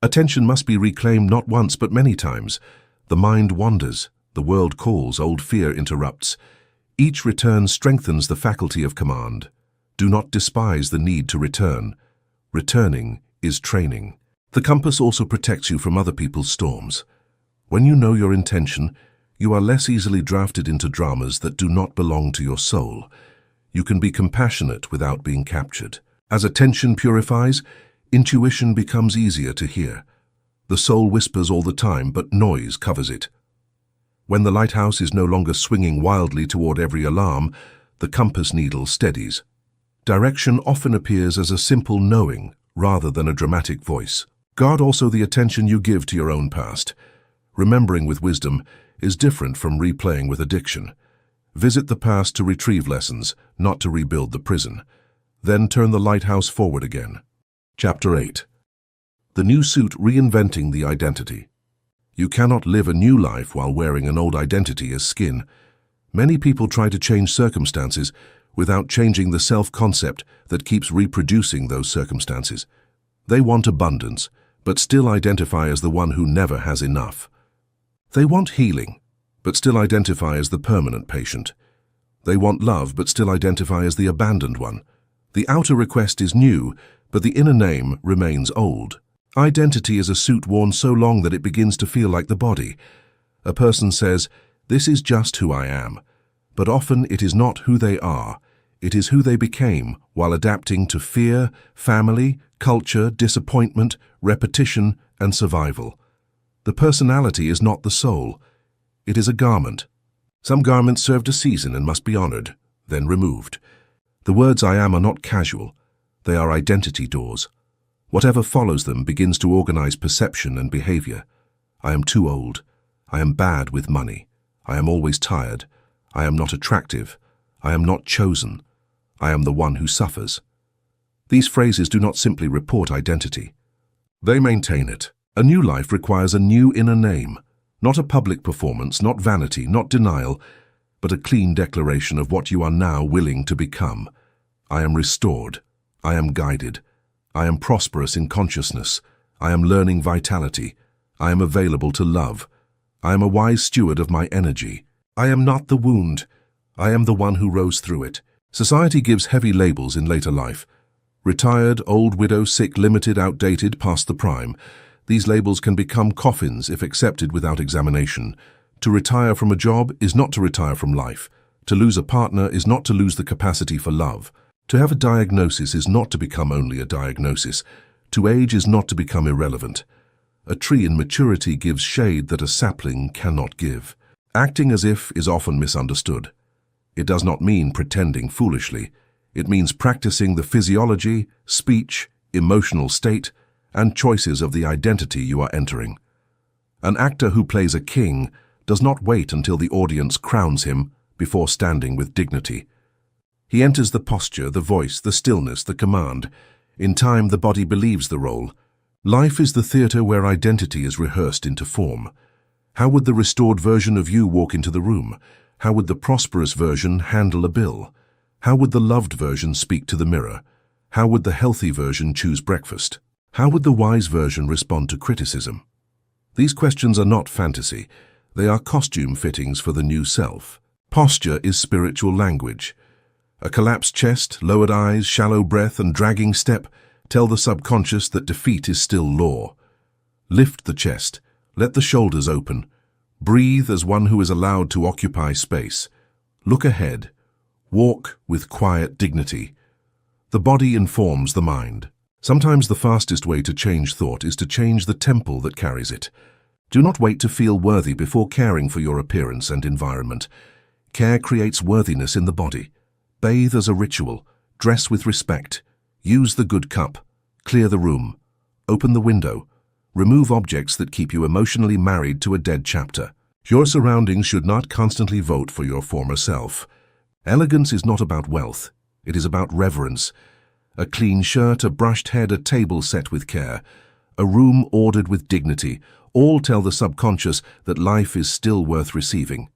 Attention must be reclaimed not once but many times. The mind wanders, the world calls, old fear interrupts. Each return strengthens the faculty of command. Do not despise the need to return. Returning is training. The compass also protects you from other people's storms. When you know your intention, you are less easily drafted into dramas that do not belong to your soul. You can be compassionate without being captured. As attention purifies, intuition becomes easier to hear. The soul whispers all the time, but noise covers it. When the lighthouse is no longer swinging wildly toward every alarm, the compass needle steadies. Direction often appears as a simple knowing rather than a dramatic voice. Guard also the attention you give to your own past. Remembering with wisdom is different from replaying with addiction. Visit the past to retrieve lessons, not to rebuild the prison. Then turn the lighthouse forward again. Chapter 8. The new suit reinventing the identity. You cannot live a new life while wearing an old identity as skin. Many people try to change circumstances without changing the self-concept that keeps reproducing those circumstances. They want abundance, but still identify as the one who never has enough. They want healing, but still identify as the permanent patient. They want love, but still identify as the abandoned one. The outer request is new, but the inner name remains old. Identity is a suit worn so long that it begins to feel like the body. A person says, "This is just who I am," but often it is not who they are. It is who they became while adapting to fear, family, culture, disappointment, repetition, and survival. The personality is not the soul. It is a garment. Some garments served a season and must be honored, then removed. The words I am are not casual. They are identity doors. Whatever follows them begins to organize perception and behavior. I am too old. I am bad with money. I am always tired. I am not attractive. I am not chosen. I am the one who suffers. These phrases do not simply report identity. They maintain it. A new life requires a new inner name, not a public performance, not vanity, not denial, but a clean declaration of what you are now willing to become. I am restored. I am guided. I am prosperous in consciousness. I am learning vitality. I am available to love. I am a wise steward of my energy. I am not the wound. I am the one who rose through it. Society gives heavy labels in later life. Retired, old, widow, sick, limited, outdated, past the prime. These labels can become coffins if accepted without examination. To retire from a job is not to retire from life. To lose a partner is not to lose the capacity for love. To have a diagnosis is not to become only a diagnosis. To age is not to become irrelevant. A tree in maturity gives shade that a sapling cannot give. Acting as if is often misunderstood. It does not mean pretending foolishly. It means practicing the physiology, speech, emotional state, and choices of the identity you are entering. An actor who plays a king does not wait until the audience crowns him before standing with dignity. He enters the posture, the voice, the stillness, the command. In time, the body believes the role. Life is the theater where identity is rehearsed into form. How would the restored version of you walk into the room? How would the prosperous version handle a bill? How would the loved version speak to the mirror? How would the healthy version choose breakfast? How would the wise version respond to criticism? These questions are not fantasy. They are costume fittings for the new self. Posture is spiritual language. A collapsed chest, lowered eyes, shallow breath, and dragging step tell the subconscious that defeat is still law. Lift the chest. Let the shoulders open. Breathe as one who is allowed to occupy space. Look ahead. Walk with quiet dignity. The body informs the mind. Sometimes the fastest way to change thought is to change the temple that carries it. Do not wait to feel worthy before caring for your appearance and environment. Care creates worthiness in the body. Bathe as a ritual. Dress with respect. Use the good cup. Clear the room. Open the window. Remove objects that keep you emotionally married to a dead chapter. Your surroundings should not constantly vote for your former self. Elegance is not about wealth. It is about reverence. A clean shirt, a brushed head, a table set with care. A room ordered with dignity. All tell the subconscious that life is still worth receiving.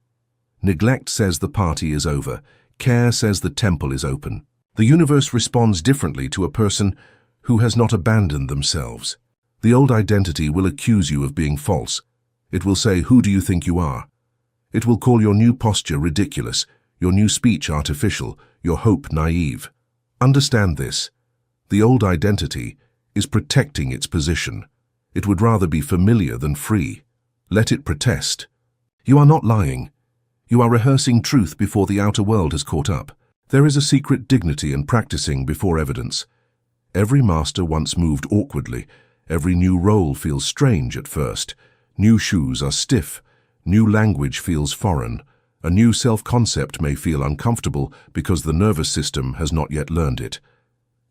Neglect says the party is over. Care says the temple is open. The universe responds differently to a person who has not abandoned themselves. The old identity will accuse you of being false. It will say, "Who do you think you are?" It will call your new posture ridiculous, your new speech artificial, your hope naive. Understand this. The old identity is protecting its position. It would rather be familiar than free. Let it protest. You are not lying. You are rehearsing truth before the outer world has caught up. There is a secret dignity in practicing before evidence. Every master once moved awkwardly. Every new role feels strange at first. New shoes are stiff. New language feels foreign. A new self-concept may feel uncomfortable because the nervous system has not yet learned it.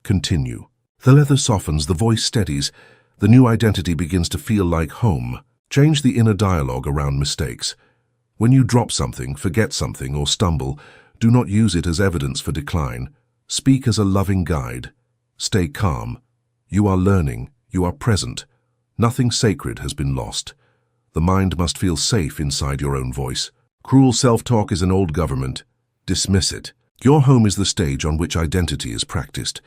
Continue. The leather softens, the voice steadies. The new identity begins to feel like home. Change the inner dialogue around mistakes. When you drop something, forget something, or stumble, do not use it as evidence for decline. Speak as a loving guide. Stay calm. You are learning. You are present. Nothing sacred has been lost. The mind must feel safe inside your own voice. Cruel self-talk is an old government. Dismiss it. Your home is the stage on which identity is practiced.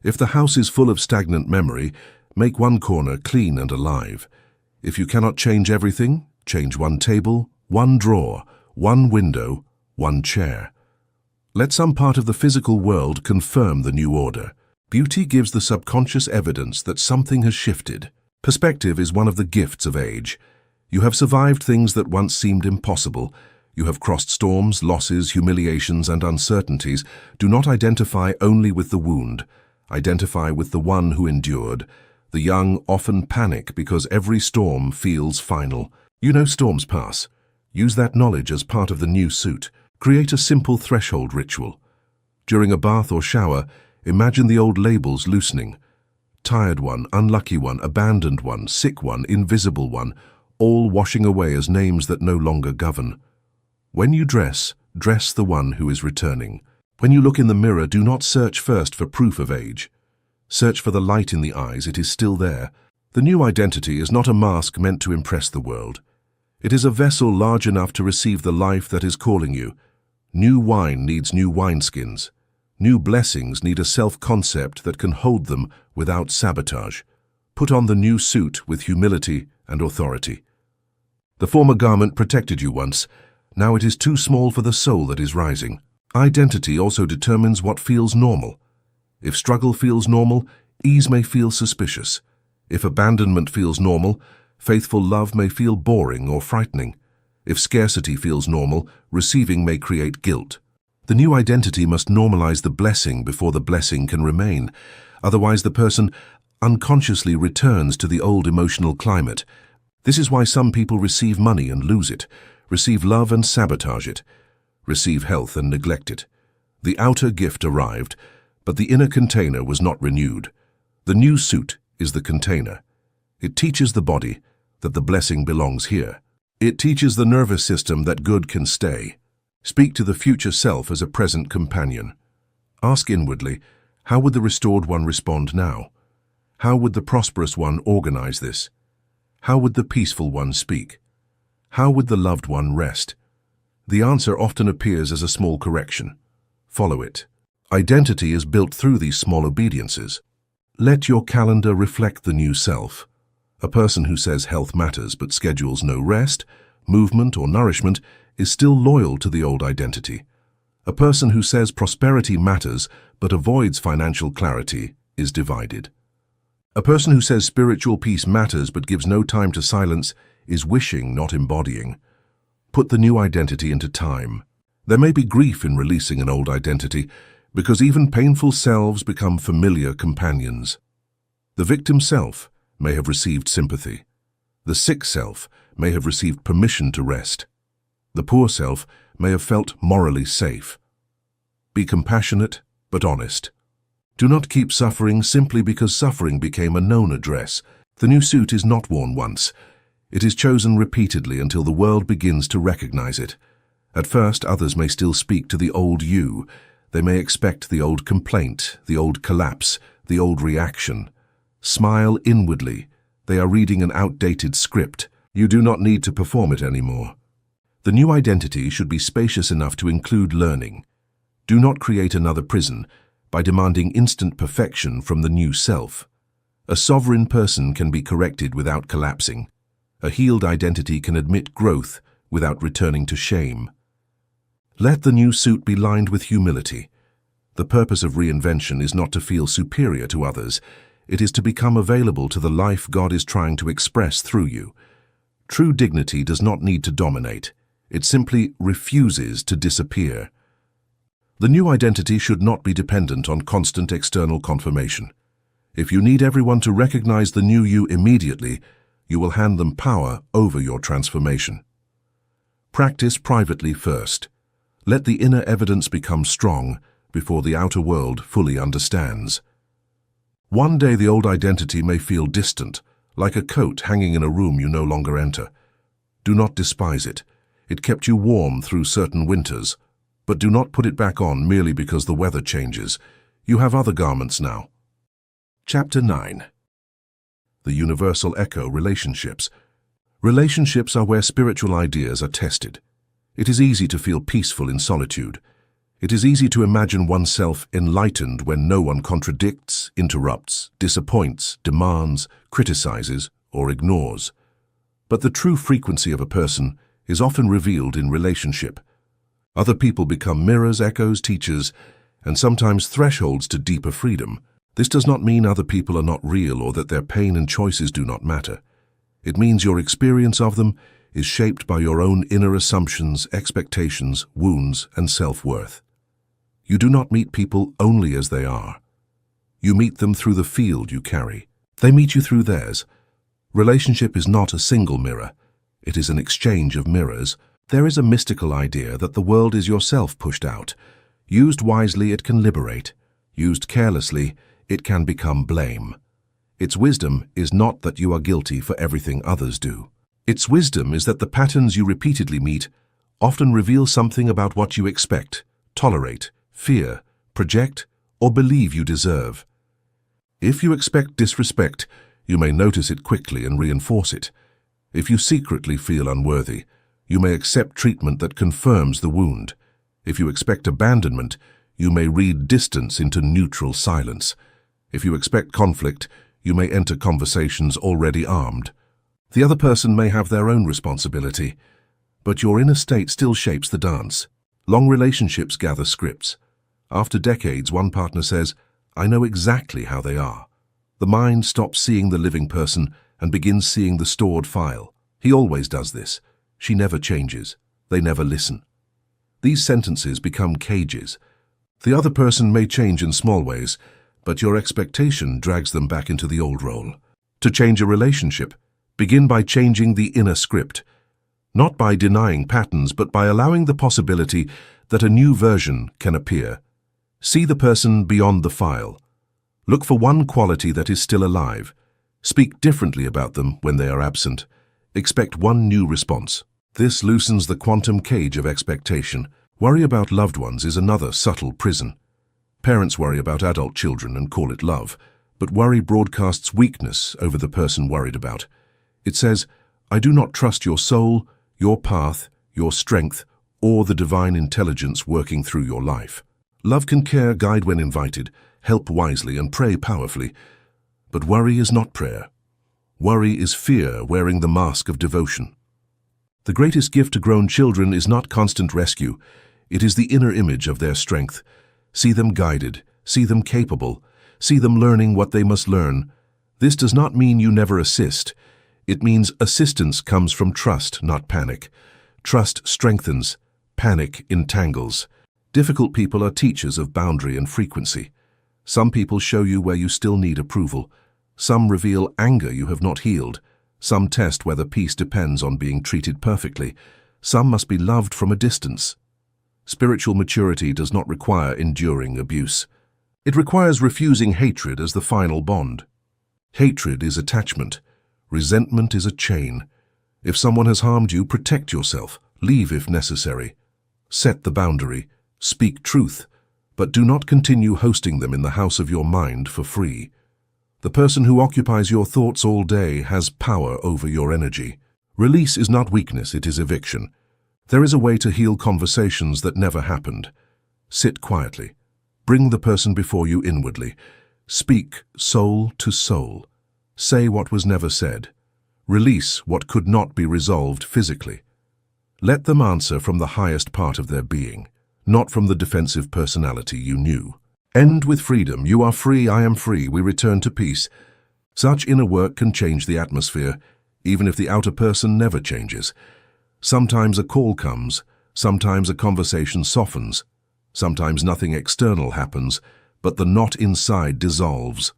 If the house is full of stagnant memory, make one corner clean and alive. If you cannot change everything, change one table, one drawer, one window, one chair. Let some part of the physical world confirm the new order. Beauty gives the subconscious evidence that something has shifted. Perspective is one of the gifts of age. You have survived things that once seemed impossible. You have crossed storms, losses, humiliations, and uncertainties. Do not identify only with the wound. Identify with the one who endured. The young often panic because every storm feels final. You know storms pass. Use that knowledge as part of the new suit. Create a simple threshold ritual. During a bath or shower, imagine the old labels loosening. Tired one, unlucky one, abandoned one, sick one, invisible one, all washing away as names that no longer govern. When you dress, dress the one who is returning. When you look in the mirror, do not search first for proof of age. Search for the light in the eyes, it is still there. The new identity is not a mask meant to impress the world. It is a vessel large enough to receive the life that is calling you. New wine needs new wineskins. New blessings need a self-concept that can hold them without sabotage. Put on the new suit with humility and authority. The former garment protected you once. Now it is too small for the soul that is rising. Identity also determines what feels normal. If struggle feels normal, ease may feel suspicious. If abandonment feels normal, faithful love may feel boring or frightening. If scarcity feels normal, receiving may create guilt. The new identity must normalize the blessing before the blessing can remain. Otherwise, the person unconsciously returns to the old emotional climate. This is why some people receive money and lose it, receive love and sabotage it, receive health and neglect it. The outer gift arrived, but the inner container was not renewed. The new suit is the container. It teaches the body that the blessing belongs here. It teaches the nervous system that good can stay. Speak to the future self as a present companion. Ask inwardly, how would the restored one respond now? How would the prosperous one organize this? How would the peaceful one speak? How would the loved one rest? The answer often appears as a small correction. Follow it. Identity is built through these small obediences. Let your calendar reflect the new self. A person who says health matters but schedules no rest, movement, or nourishment is still loyal to the old identity. A person who says prosperity matters but avoids financial clarity is divided. A person who says spiritual peace matters but gives no time to silence is wishing, not embodying. Put the new identity into time. There may be grief in releasing an old identity because even painful selves become familiar companions. The victim self may have received sympathy. The sick self may have received permission to rest. The poor self may have felt morally safe. Be compassionate but honest. Do not keep suffering simply because suffering became a known address. The new suit is not worn once. It is chosen repeatedly until the world begins to recognize it. At first, others may still speak to the old you. They may expect the old complaint, the old collapse, the old reaction. Smile inwardly. They are reading an outdated script. You do not need to perform it anymore. The new identity should be spacious enough to include learning. Do not create another prison by demanding instant perfection from the new self. A sovereign person can be corrected without collapsing. A healed identity can admit growth without returning to shame. Let the new suit be lined with humility. The purpose of reinvention is not to feel superior to others. It is to become available to the life God is trying to express through you. True dignity does not need to dominate. It simply refuses to disappear. The new identity should not be dependent on constant external confirmation. If you need everyone to recognize the new you immediately, you will hand them power over your transformation. Practice privately first. Let the inner evidence become strong before the outer world fully understands. One day the old identity may feel distant, like a coat hanging in a room you no longer enter. Do not despise it. It kept you warm through certain winters. But do not put it back on merely because the weather changes. You have other garments now. Chapter 9. The Universal Echo Relationships. Relationships are where spiritual ideas are tested. It is easy to feel peaceful in solitude. It is easy to imagine oneself enlightened when no one contradicts, interrupts, disappoints, demands, criticizes, or ignores. But the true frequency of a person is often revealed in relationship. Other people become mirrors, echoes, teachers, and sometimes thresholds to deeper freedom. This does not mean other people are not real or that their pain and choices do not matter. It means your experience of them is shaped by your own inner assumptions, expectations, wounds, and self-worth. You do not meet people only as they are. You meet them through the field you carry. They meet you through theirs. Relationship is not a single mirror. It is an exchange of mirrors. There is a mystical idea that the world is yourself pushed out. Used wisely, it can liberate. Used carelessly, it can become blame. Its wisdom is not that you are guilty for everything others do. Its wisdom is that the patterns you repeatedly meet often reveal something about what you expect, tolerate, fear, project, or believe you deserve. If you expect disrespect, you may notice it quickly and reinforce it. If you secretly feel unworthy, you may accept treatment that confirms the wound. If you expect abandonment, you may read distance into neutral silence. If you expect conflict, You may enter conversations already armed. The other person may have their own responsibility, but your inner state still shapes the dance. Long relationships gather scripts. After decades, one partner says, "I know exactly how they are." The mind stops seeing the living person and begins seeing the stored file. He always does this. She never changes. They never listen. These sentences become cages. The other person may change in small ways, but your expectation drags them back into the old role. To change a relationship, begin by changing the inner script. Not by denying patterns, but by allowing the possibility that a new version can appear. See the person beyond the file. Look for one quality that is still alive. Speak differently about them when they are absent. Expect one new response. This loosens the quantum cage of expectation. Worry about loved ones is another subtle prison. Parents worry about adult children and call it love, but worry broadcasts weakness over the person worried about. It says, "I do not trust your soul, your path, your strength, or the divine intelligence working through your life." Love can care, guide when invited, help wisely, and pray powerfully. But worry is not prayer. Worry is fear wearing the mask of devotion. The greatest gift to grown children is not constant rescue. It is the inner image of their strength. See them guided, see them capable, see them learning what they must learn. This does not mean you never assist. It means assistance comes from trust, not panic. Trust strengthens, panic entangles. Difficult people are teachers of boundary and frequency. Some people show you where you still need approval. Some reveal anger you have not healed. Some test whether peace depends on being treated perfectly. Some must be loved from a distance. Spiritual maturity does not require enduring abuse. It requires refusing hatred as the final bond. Hatred is attachment. Resentment is a chain. If someone has harmed you, protect yourself. Leave if necessary. Set the boundary. Speak truth. But do not continue hosting them in the house of your mind for free. The person who occupies your thoughts all day has power over your energy. Release is not weakness, it is eviction. There is a way to heal conversations that never happened. Sit quietly. Bring the person before you inwardly. Speak soul to soul. Say what was never said. Release what could not be resolved physically. Let them answer from the highest part of their being, not from the defensive personality you knew. End with freedom. You are free, I am free. We return to peace. Such inner work can change the atmosphere, even if the outer person never changes. Sometimes a call comes, sometimes a conversation softens, sometimes nothing external happens, but the knot inside dissolves.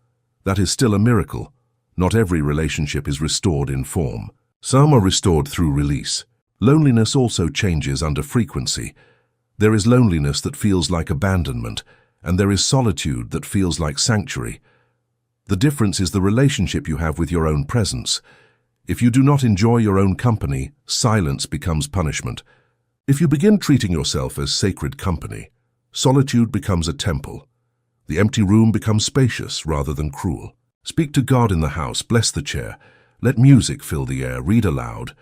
That is still a miracle. Not every relationship is restored in form. Some are restored through release. Loneliness also changes under frequency. There is loneliness that feels like abandonment, and there is solitude that feels like sanctuary. The difference is the relationship you have with your own presence. If you do not enjoy your own company, silence becomes punishment. If you begin treating yourself as sacred company, solitude becomes a temple. The empty room becomes spacious rather than cruel. Speak to God in the house, bless the chair. Let music fill the air, read aloud.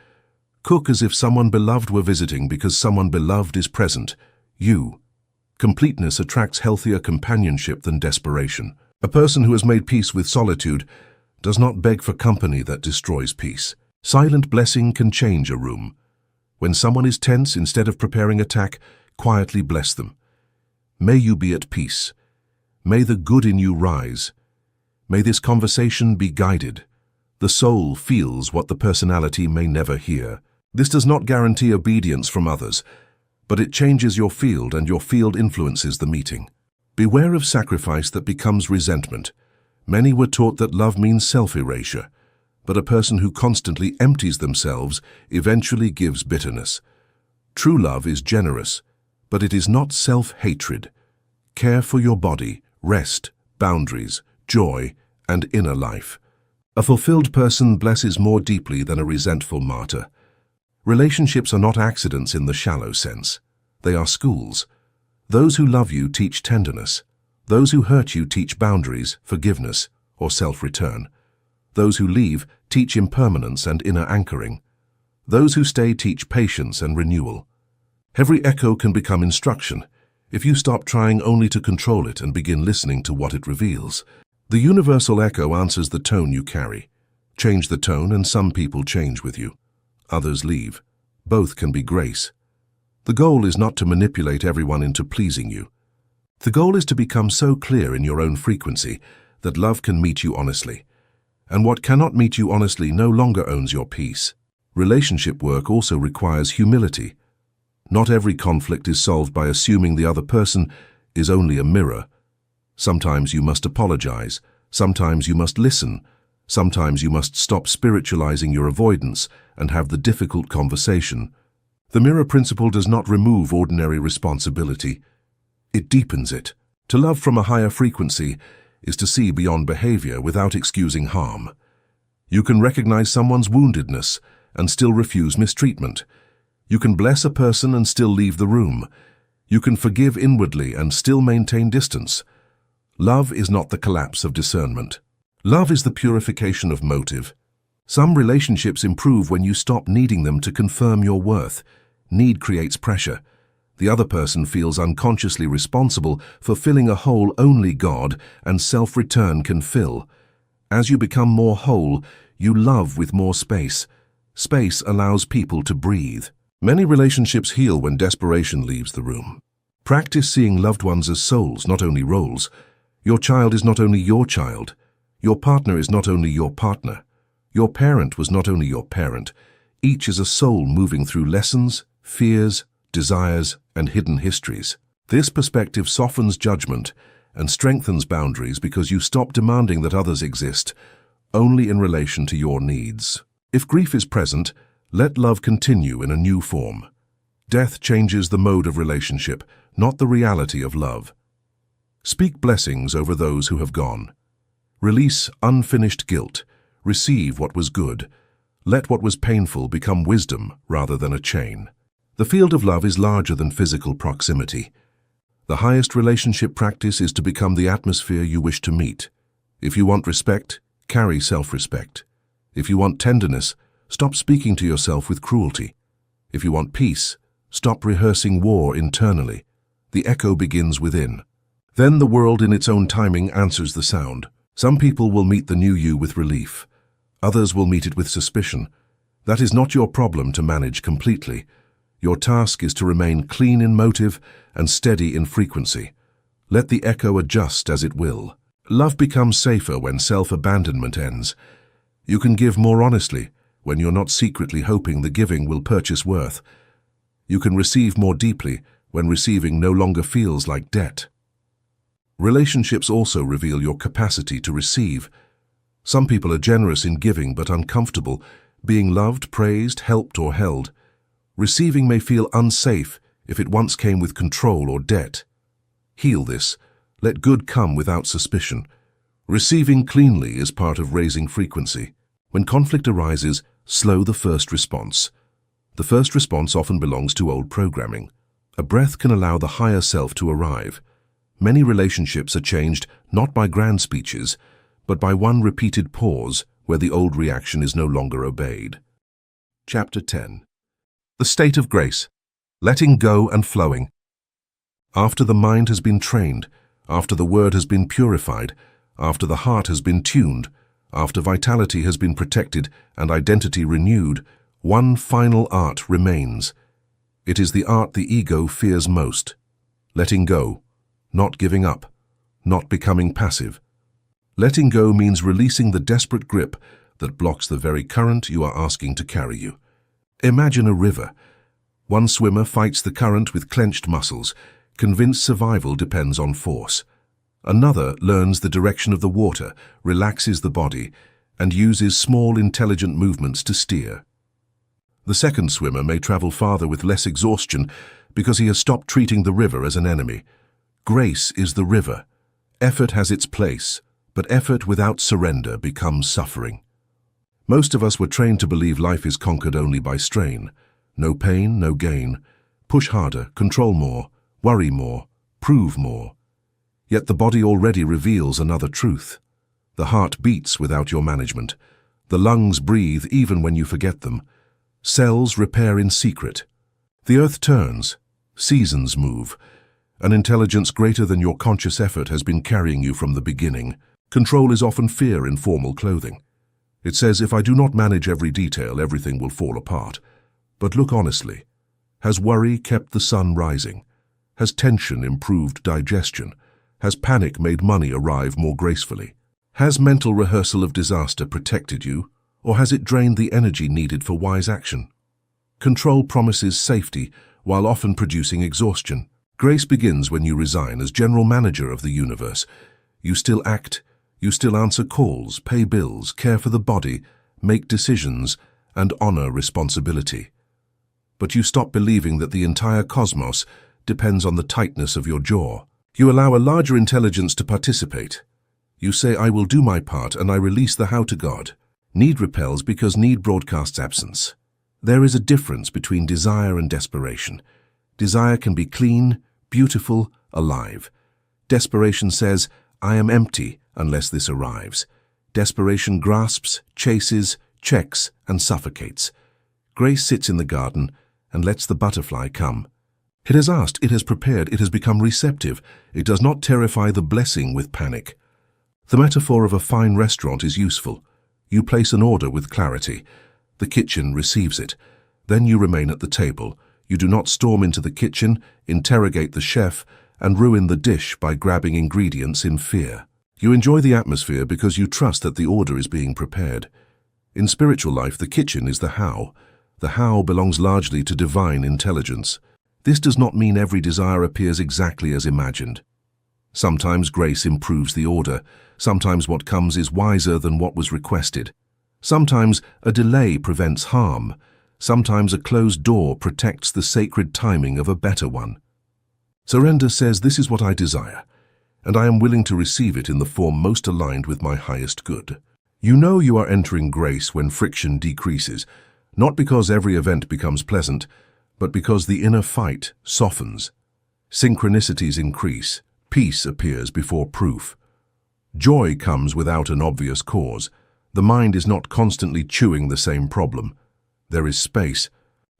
Cook as if someone beloved were visiting because someone beloved is present. You. Completeness attracts healthier companionship than desperation. A person who has made peace with solitude does not beg for company that destroys peace. Silent blessing can change a room. When someone is tense, instead of preparing attack, quietly bless them. May you be at peace. May the good in you rise. May this conversation be guided. The soul feels what the personality may never hear. This does not guarantee obedience from others, but it changes your field and your field influences the meeting. Beware of sacrifice that becomes resentment. Many were taught that love means self-erasure, but a person who constantly empties themselves eventually gives bitterness. True love is generous, but it is not self-hatred. Care for your body, rest, boundaries, joy, and inner life. A fulfilled person blesses more deeply than a resentful martyr. Relationships are not accidents in the shallow sense. They are schools. Those who love you teach tenderness. Those who hurt you teach boundaries, forgiveness, or self-return. Those who leave teach impermanence and inner anchoring. Those who stay teach patience and renewal. Every echo can become instruction if you stop trying only to control it and begin listening to what it reveals. The universal echo answers the tone you carry. Change the tone and some people change with you. Others leave. Both can be grace. The goal is not to manipulate everyone into pleasing you. The goal is to become so clear in your own frequency that love can meet you honestly. And what cannot meet you honestly no longer owns your peace. Relationship work also requires humility. Not every conflict is solved by assuming the other person is only a mirror. Sometimes you must apologize. Sometimes you must listen. Sometimes you must stop spiritualizing your avoidance and have the difficult conversation. The mirror principle does not remove ordinary responsibility. It deepens it. To love from a higher frequency is to see beyond behavior without excusing harm. You can recognize someone's woundedness and still refuse mistreatment. You can bless a person and still leave the room. You can forgive inwardly and still maintain distance. Love is not the collapse of discernment. Love is the purification of motive. Some relationships improve when you stop needing them to confirm your worth. Need creates pressure. The other person feels unconsciously responsible for filling a hole only God and self-return can fill. As you become more whole, you love with more space. Space allows people to breathe. Many relationships heal when desperation leaves the room. Practice seeing loved ones as souls, not only roles. Your child is not only your child. Your partner is not only your partner. Your parent was not only your parent. Each is a soul moving through lessons, fears, desires, and hidden histories. This perspective softens judgment and strengthens boundaries because you stop demanding that others exist only in relation to your needs. If grief is present, let love continue in a new form. Death changes the mode of relationship, not the reality of love. Speak blessings over those who have gone. Release unfinished guilt. Receive what was good. Let what was painful become wisdom rather than a chain. The field of love is larger than physical proximity. The highest relationship practice is to become the atmosphere you wish to meet. If you want respect, carry self-respect. If you want tenderness, stop speaking to yourself with cruelty. If you want peace, stop rehearsing war internally. The echo begins within. Then the world in its own timing answers the sound. Some people will meet the new you with relief. Others will meet it with suspicion. That is not your problem to manage completely. Your task is to remain clean in motive and steady in frequency. Let the echo adjust as it will. Love becomes safer when self-abandonment ends. You can give more honestly when you're not secretly hoping the giving will purchase worth. You can receive more deeply when receiving no longer feels like debt. Relationships also reveal your capacity to receive. Some people are generous in giving but uncomfortable, being loved, praised, helped, or held. Receiving may feel unsafe if it once came with control or debt. Heal this. Let good come without suspicion. Receiving cleanly is part of raising frequency. When conflict arises, slow the first response. The first response often belongs to old programming. A breath can allow the higher self to arrive. Many relationships are changed not by grand speeches, but by one repeated pause where the old reaction is no longer obeyed. Chapter 10. The state of grace. Letting go and flowing. After the mind has been trained, after the word has been purified, after the heart has been tuned, after vitality has been protected and identity renewed, one final art remains. It is the art the ego fears most. Letting go. Not giving up, not becoming passive. Letting go means releasing the desperate grip that blocks the very current you are asking to carry you. Imagine a river. One swimmer fights the current with clenched muscles, convinced survival depends on force. Another learns the direction of the water, relaxes the body, and uses small intelligent movements to steer. The second swimmer may travel farther with less exhaustion because he has stopped treating the river as an enemy. Grace is the river. Effort has its place, but effort without surrender becomes suffering. Most of us were trained to believe life is conquered only by strain. No pain, no gain. Push harder, control more, worry more, prove more. Yet the body already reveals another truth. The heart beats without your management. The lungs breathe even when you forget them. Cells repair in secret. The earth turns. Seasons move. An intelligence greater than your conscious effort has been carrying you from the beginning. Control is often fear in formal clothing. It says, if I do not manage every detail, everything will fall apart. But look honestly. Has worry kept the sun rising? Has tension improved digestion? Has panic made money arrive more gracefully? Has mental rehearsal of disaster protected you, or has it drained the energy needed for wise action? Control promises safety while often producing exhaustion. Grace begins when you resign as general manager of the universe. You still act, you still answer calls, pay bills, care for the body, make decisions, and honor responsibility. But you stop believing that the entire cosmos depends on the tightness of your jaw. You allow a larger intelligence to participate. You say, I will do my part, and I release the how to God. Need repels because need broadcasts absence. There is a difference between desire and desperation. Desire can be clean, beautiful, alive. Desperation says, I am empty unless this arrives. Desperation grasps, chases, checks, and suffocates. Grace sits in the garden and lets the butterfly come. It has asked, it has prepared, it has become receptive. It does not terrify the blessing with panic. The metaphor of a fine restaurant is useful. You place an order with clarity. The kitchen receives it. Then you remain at the table. You do not storm into the kitchen, interrogate the chef, and ruin the dish by grabbing ingredients in fear. You enjoy the atmosphere because you trust that the order is being prepared. In spiritual life, the kitchen is the how. The how belongs largely to divine intelligence. This does not mean every desire appears exactly as imagined. Sometimes grace improves the order. Sometimes what comes is wiser than what was requested. Sometimes a delay prevents harm. Sometimes a closed door protects the sacred timing of a better one. Surrender says, this is what I desire, and I am willing to receive it in the form most aligned with my highest good. You know you are entering grace when friction decreases, not because every event becomes pleasant, but because the inner fight softens. Synchronicities increase. Peace appears before proof. Joy comes without an obvious cause. The mind is not constantly chewing the same problem. There is space.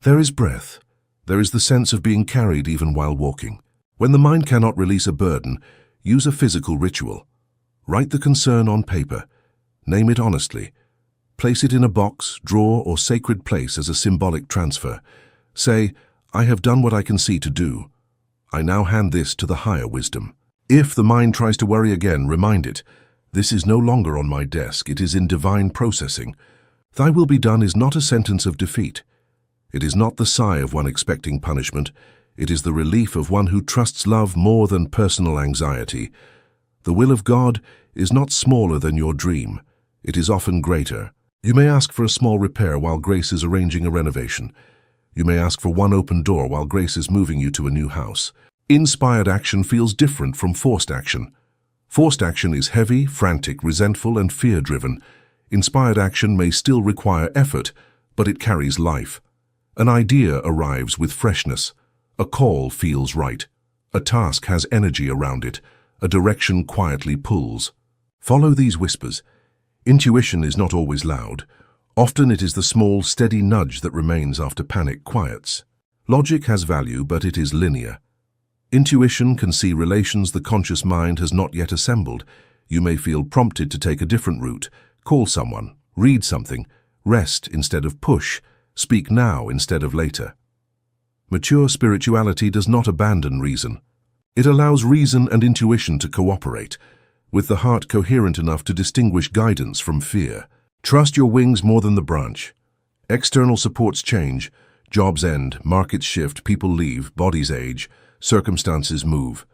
There is breath. There is the sense of being carried even while walking. When the mind cannot release a burden, use a physical ritual. Write the concern on paper. Name it honestly. Place it in a box, drawer, or sacred place as a symbolic transfer. Say, I have done what I can see to do. I now hand this to the higher wisdom. If the mind tries to worry again, remind it, this is no longer on my desk, it is in divine processing. Thy will be done is not a sentence of defeat. It is not the sigh of one expecting punishment. It is the relief of one who trusts love more than personal anxiety. The will of God is not smaller than your dream. It is often greater. You may ask for a small repair while grace is arranging a renovation. You may ask for one open door while grace is moving you to a new house. Inspired action feels different from forced action. Forced action is heavy, frantic, resentful, and fear-driven. Inspired action may still require effort, but it carries life. An idea arrives with freshness. A call feels right. A task has energy around it. A direction quietly pulls. Follow these whispers. Intuition is not always loud. Often it is the small, steady nudge that remains after panic quiets. Logic has value, but it is linear. Intuition can see relations the conscious mind has not yet assembled. You may feel prompted to take a different route, call someone, read something, rest instead of push, speak now instead of later. Mature spirituality does not abandon reason. It allows reason and intuition to cooperate, with the heart coherent enough to distinguish guidance from fear. Trust your wings more than the branch. External supports change, jobs end, markets shift, people leave, bodies age, circumstances move.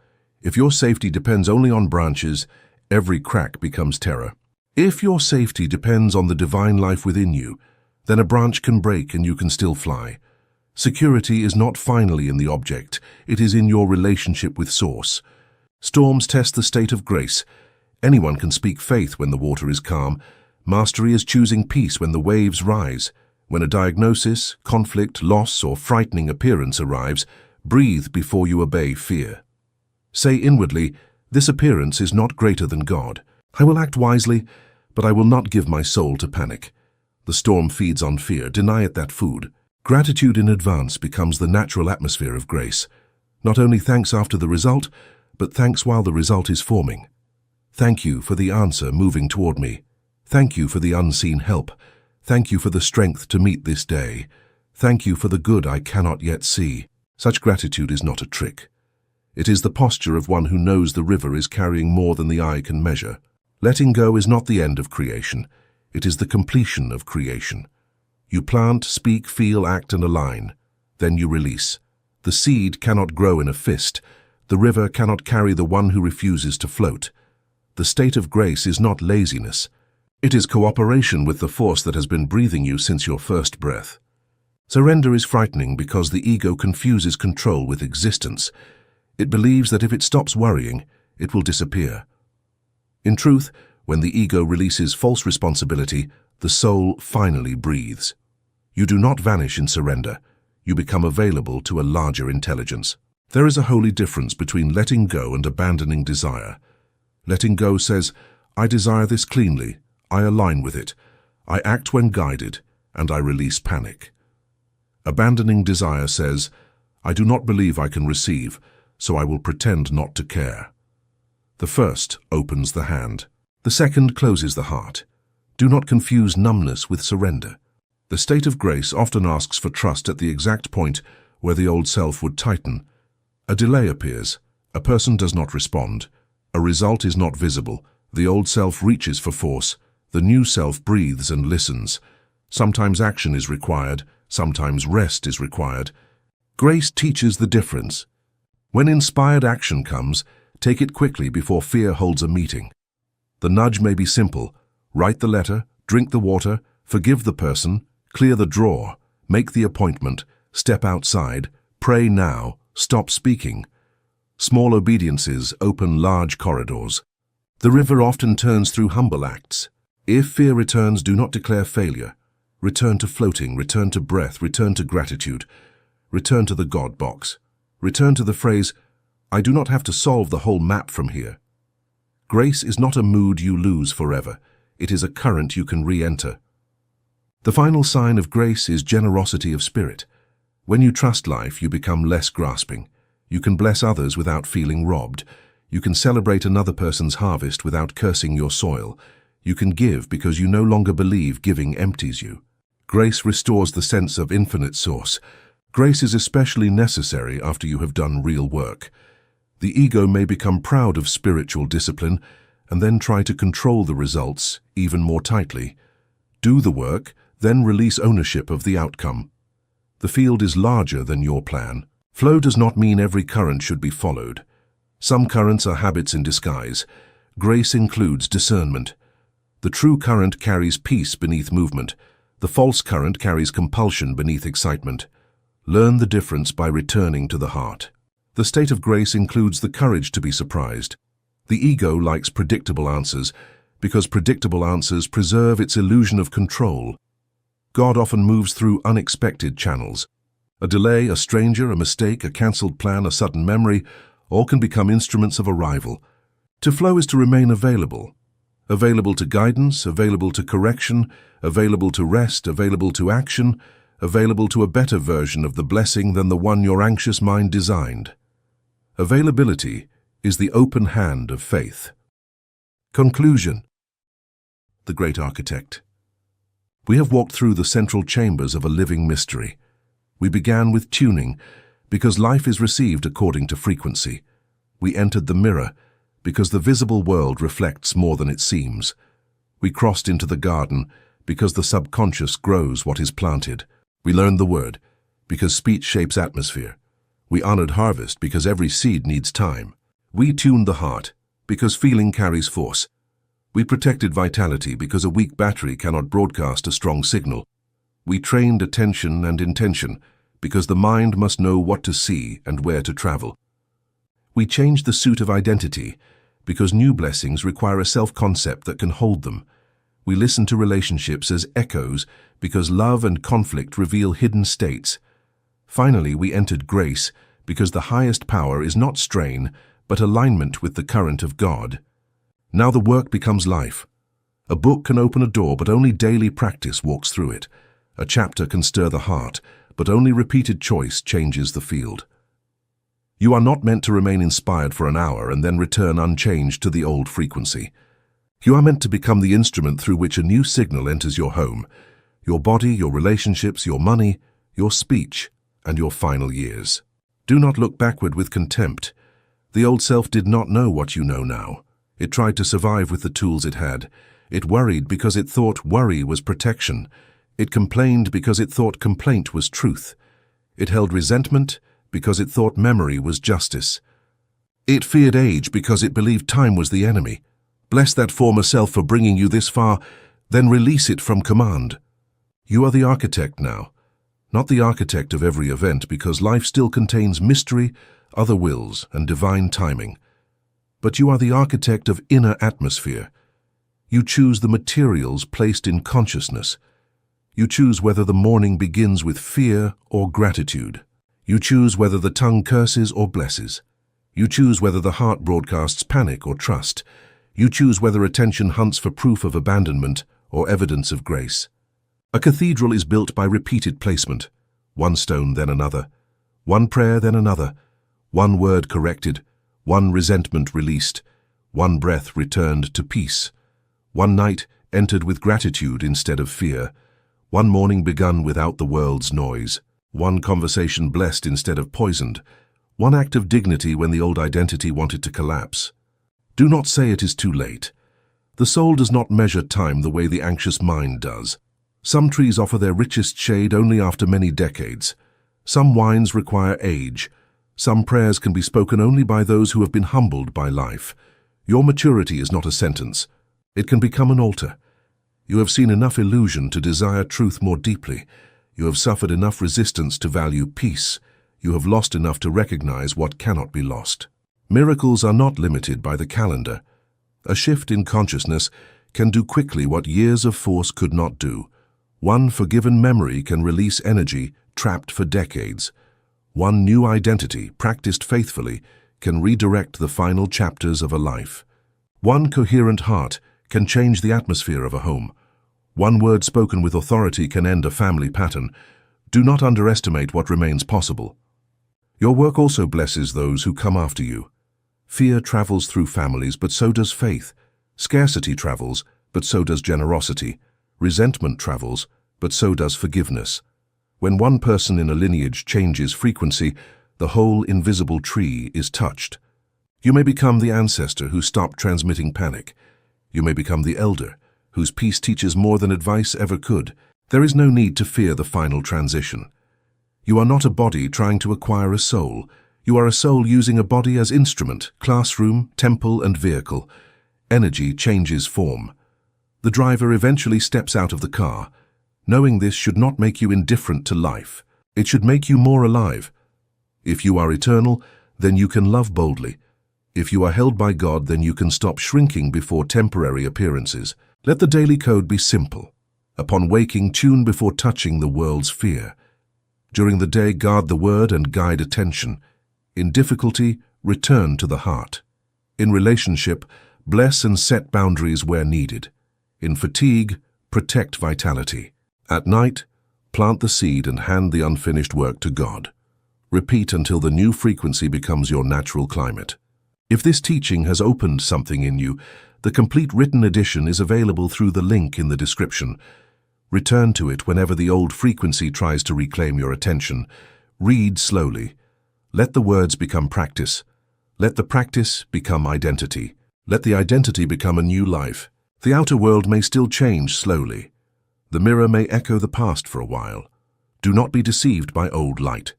If your safety depends only on branches, every crack becomes terror. If your safety depends on the divine life within you, then a branch can break and you can still fly. Security is not finally in the object, it is in your relationship with Source. Storms test the state of grace. Anyone can speak faith when the water is calm. Mastery is choosing peace when the waves rise. When a diagnosis, conflict, loss, or frightening appearance arrives, breathe before you obey fear. Say inwardly, this appearance is not greater than God. I will act wisely, but I will not give my soul to panic. The storm feeds on fear, deny it that food. Gratitude in advance becomes the natural atmosphere of grace. Not only thanks after the result, but thanks while the result is forming. Thank you for the answer moving toward me. Thank you for the unseen help. Thank you for the strength to meet this day. Thank you for the good I cannot yet see. Such gratitude is not a trick. It is the posture of one who knows the river is carrying more than the eye can measure. Letting go is not the end of creation. It is the completion of creation. You plant, speak, feel, act, and align. Then you release. The seed cannot grow in a fist. The river cannot carry the one who refuses to float. The state of grace is not laziness. It is cooperation with the force that has been breathing you since your first breath. Surrender is frightening because the ego confuses control with existence. It believes that if it stops worrying, it will disappear. In truth, when the ego releases false responsibility, the soul finally breathes. You do not vanish in surrender. You become available to a larger intelligence. There is a holy difference between letting go and abandoning desire. Letting go says, I desire this cleanly, I align with it, I act when guided, and I release panic. Abandoning desire says, I do not believe I can receive, so I will pretend not to care. The first opens the hand. The second closes the heart. Do not confuse numbness with surrender. The state of grace often asks for trust at the exact point where the old self would tighten. A delay appears. A person does not respond. A result is not visible. The old self reaches for force. The new self breathes and listens. Sometimes action is required. Sometimes rest is required. Grace teaches the difference. When inspired action comes, take it quickly before fear holds a meeting. The nudge may be simple. Write the letter, drink the water, forgive the person, clear the drawer, make the appointment, step outside, pray now, stop speaking. Small obediences open large corridors. The river often turns through humble acts. If fear returns, do not declare failure. Return to floating, return to breath, return to gratitude. Return to the God box. Return to the phrase, I do not have to solve the whole map from here. Grace is not a mood you lose forever. It is a current you can re-enter. The final sign of grace is generosity of spirit. When you trust life, you become less grasping. You can bless others without feeling robbed. You can celebrate another person's harvest without cursing your soil. You can give because you no longer believe giving empties you. Grace restores the sense of infinite source. Grace is especially necessary after you have done real work. The ego may become proud of spiritual discipline and then try to control the results even more tightly. Do the work, then release ownership of the outcome. The field is larger than your plan. Flow does not mean every current should be followed. Some currents are habits in disguise. Grace includes discernment. The true current carries peace beneath movement. The false current carries compulsion beneath excitement. Learn the difference by returning to the heart. The state of grace includes the courage to be surprised. The ego likes predictable answers because predictable answers preserve its illusion of control. God often moves through unexpected channels. A delay, a stranger, a mistake, a cancelled plan, a sudden memory, all can become instruments of arrival. To flow is to remain available. Available to guidance, available to correction, available to rest, available to action, available to a better version of the blessing than the one your anxious mind designed. Availability is the open hand of faith. Conclusion. The Great Architect. We have walked through the central chambers of a living mystery. We began with tuning, because life is received according to frequency. We entered the mirror, because the visible world reflects more than it seems. We crossed into the garden, because the subconscious grows what is planted. We learned the word, because speech shapes atmosphere. We honored harvest, because every seed needs time. We tuned the heart, because feeling carries force. We protected vitality, because a weak battery cannot broadcast a strong signal. We trained attention and intention, because the mind must know what to see and where to travel. We changed the suit of identity, because new blessings require a self-concept that can hold them. We listen to relationships as echoes, because love and conflict reveal hidden states. Finally, we entered grace, because the highest power is not strain, but alignment with the current of God. Now the work becomes life. A book can open a door, but only daily practice walks through it. A chapter can stir the heart, but only repeated choice changes the field. You are not meant to remain inspired for an hour and then return unchanged to the old frequency. You are meant to become the instrument through which a new signal enters your home, your body, your relationships, your money, your speech, and your final years. Do not look backward with contempt. The old self did not know what you know now. It tried to survive with the tools it had. It worried because it thought worry was protection. It complained because it thought complaint was truth. It held resentment because it thought memory was justice. It feared age because it believed time was the enemy. Bless that former self for bringing you this far, then release it from command. You are the architect now, not the architect of every event, because life still contains mystery, other wills, and divine timing. But you are the architect of inner atmosphere. You choose the materials placed in consciousness. You choose whether the morning begins with fear or gratitude. You choose whether the tongue curses or blesses. You choose whether the heart broadcasts panic or trust. You choose whether attention hunts for proof of abandonment or evidence of grace. A cathedral is built by repeated placement, one stone then another, one prayer then another, one word corrected, one resentment released, one breath returned to peace, one night entered with gratitude instead of fear, one morning begun without the world's noise, one conversation blessed instead of poisoned, one act of dignity when the old identity wanted to collapse. Do not say it is too late. The soul does not measure time the way the anxious mind does. Some trees offer their richest shade only after many decades. Some wines require age. Some prayers can be spoken only by those who have been humbled by life. Your maturity is not a sentence. It can become an altar. You have seen enough illusion to desire truth more deeply. You have suffered enough resistance to value peace. You have lost enough to recognize what cannot be lost. Miracles are not limited by the calendar. A shift in consciousness can do quickly what years of force could not do. One forgiven memory can release energy trapped for decades. One new identity, practiced faithfully, can redirect the final chapters of a life. One coherent heart can change the atmosphere of a home. One word spoken with authority can end a family pattern. Do not underestimate what remains possible. Your work also blesses those who come after you. Fear travels through families, but so does faith. Scarcity travels, but so does generosity. Resentment travels, but so does forgiveness. When one person in a lineage changes frequency, the whole invisible tree is touched. You may become the ancestor who stopped transmitting panic. You may become the elder whose peace teaches more than advice ever could. There is no need to fear the final transition. You are not a body trying to acquire a soul. You are a soul using a body as instrument, classroom, temple, and vehicle. Energy changes form. The driver eventually steps out of the car. Knowing this should not make you indifferent to life. It should make you more alive. If you are eternal, then you can love boldly. If you are held by God, then you can stop shrinking before temporary appearances. Let the daily code be simple. Upon waking, tune before touching the world's fear. During the day, guard the word and guide attention. In difficulty, return to the heart. In relationship, bless and set boundaries where needed. In fatigue, protect vitality. At night, plant the seed and hand the unfinished work to God. Repeat until the new frequency becomes your natural climate. If this teaching has opened something in you, the complete written edition is available through the link in the description. Return to it whenever the old frequency tries to reclaim your attention. Read slowly. Let the words become practice. Let the practice become identity. Let the identity become a new life. The outer world may still change slowly. The mirror may echo the past for a while. Do not be deceived by old light.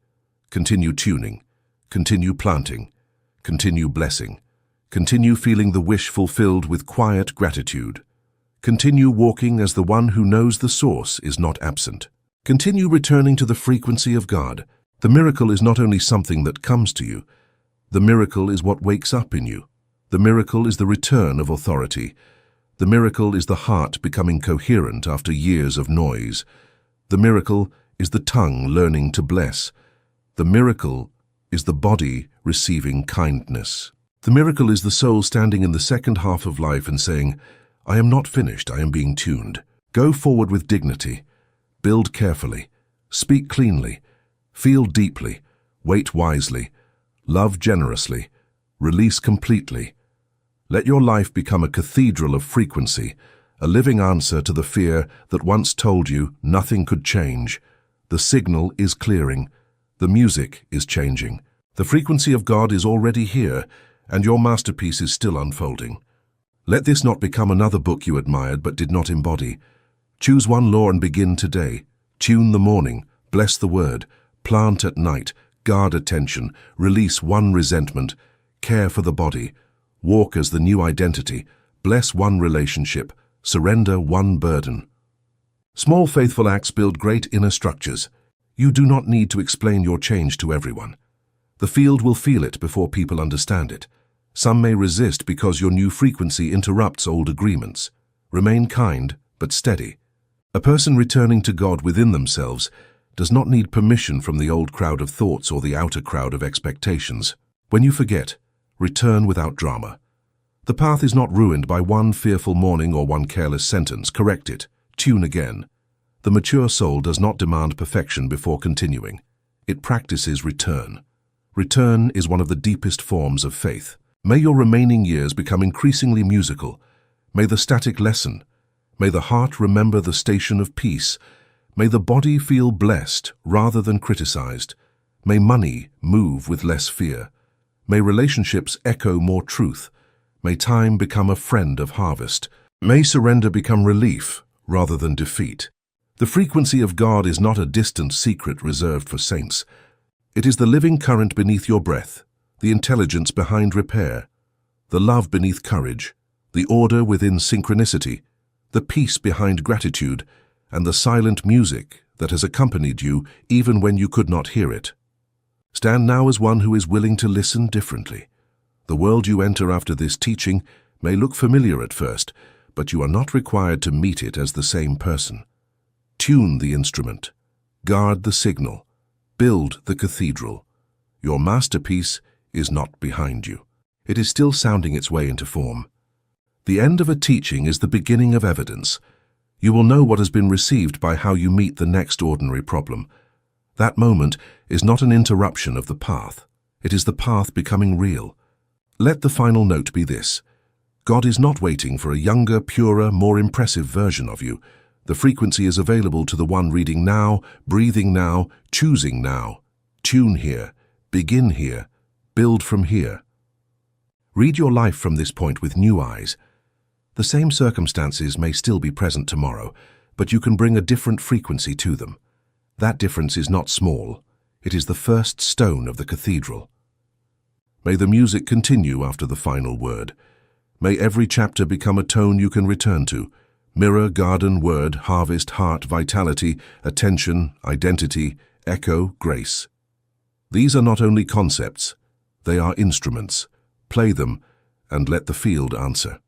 Continue tuning. Continue planting. Continue blessing. Continue feeling the wish fulfilled with quiet gratitude. Continue walking as the one who knows the source is not absent. Continue returning to the frequency of God. The miracle is not only something that comes to you. The miracle is what wakes up in you. The miracle is the return of authority. The miracle is the heart becoming coherent after years of noise. The miracle is the tongue learning to bless. The miracle is the body receiving kindness. The miracle is the soul standing in the second half of life and saying, I am not finished, I am being tuned. Go forward with dignity. Build carefully. Speak cleanly. Feel deeply. Wait wisely. Love generously. Release completely. Let your life become a cathedral of frequency, a living answer to the fear that once told you nothing could change. The signal is clearing. The music is changing. The frequency of God is already here, and your masterpiece is still unfolding. Let this not become another book you admired but did not embody. Choose one law and begin today. Tune the morning, bless the word, plant at night, guard attention, release one resentment, care for the body, walk as the new identity, bless one relationship, surrender one burden. Small faithful acts build great inner structures. You do not need to explain your change to everyone. The field will feel it before people understand it. Some may resist because your new frequency interrupts old agreements. Remain kind, but steady. A person returning to God within themselves does not need permission from the old crowd of thoughts or the outer crowd of expectations. When you forget, return without drama. The path is not ruined by one fearful morning or one careless sentence. Correct it. Tune again. The mature soul does not demand perfection before continuing. It practices return. Return is one of the deepest forms of faith. May your remaining years become increasingly musical. May the static lessen. May the heart remember the station of peace. May the body feel blessed rather than criticized. May money move with less fear. May relationships echo more truth. May time become a friend of harvest. May surrender become relief rather than defeat. The frequency of God is not a distant secret reserved for saints. It is the living current beneath your breath, the intelligence behind repair, the love beneath courage, the order within synchronicity, the peace behind gratitude, and the silent music that has accompanied you even when you could not hear it. Stand now as one who is willing to listen differently. The world you enter after this teaching may look familiar at first, but you are not required to meet it as the same person. Tune the instrument. Guard the signal. Build the cathedral. Your masterpiece is not behind you. It is still sounding its way into form. The end of a teaching is the beginning of evidence. You will know what has been received by how you meet the next ordinary problem. That moment is not an interruption of the path. It is the path becoming real. Let the final note be this. God is not waiting for a younger, purer, more impressive version of you. The frequency is available to the one reading now, breathing now, choosing now. Tune here. Begin here. Build from here. Read your life from this point with new eyes. The same circumstances may still be present tomorrow, but you can bring a different frequency to them. That difference is not small. It is the first stone of the cathedral. May the music continue after the final word. May every chapter become a tone you can return to. Mirror, garden, word, harvest, heart, vitality, attention, identity, echo, grace. These are not only concepts, they are instruments. Play them and let the field answer.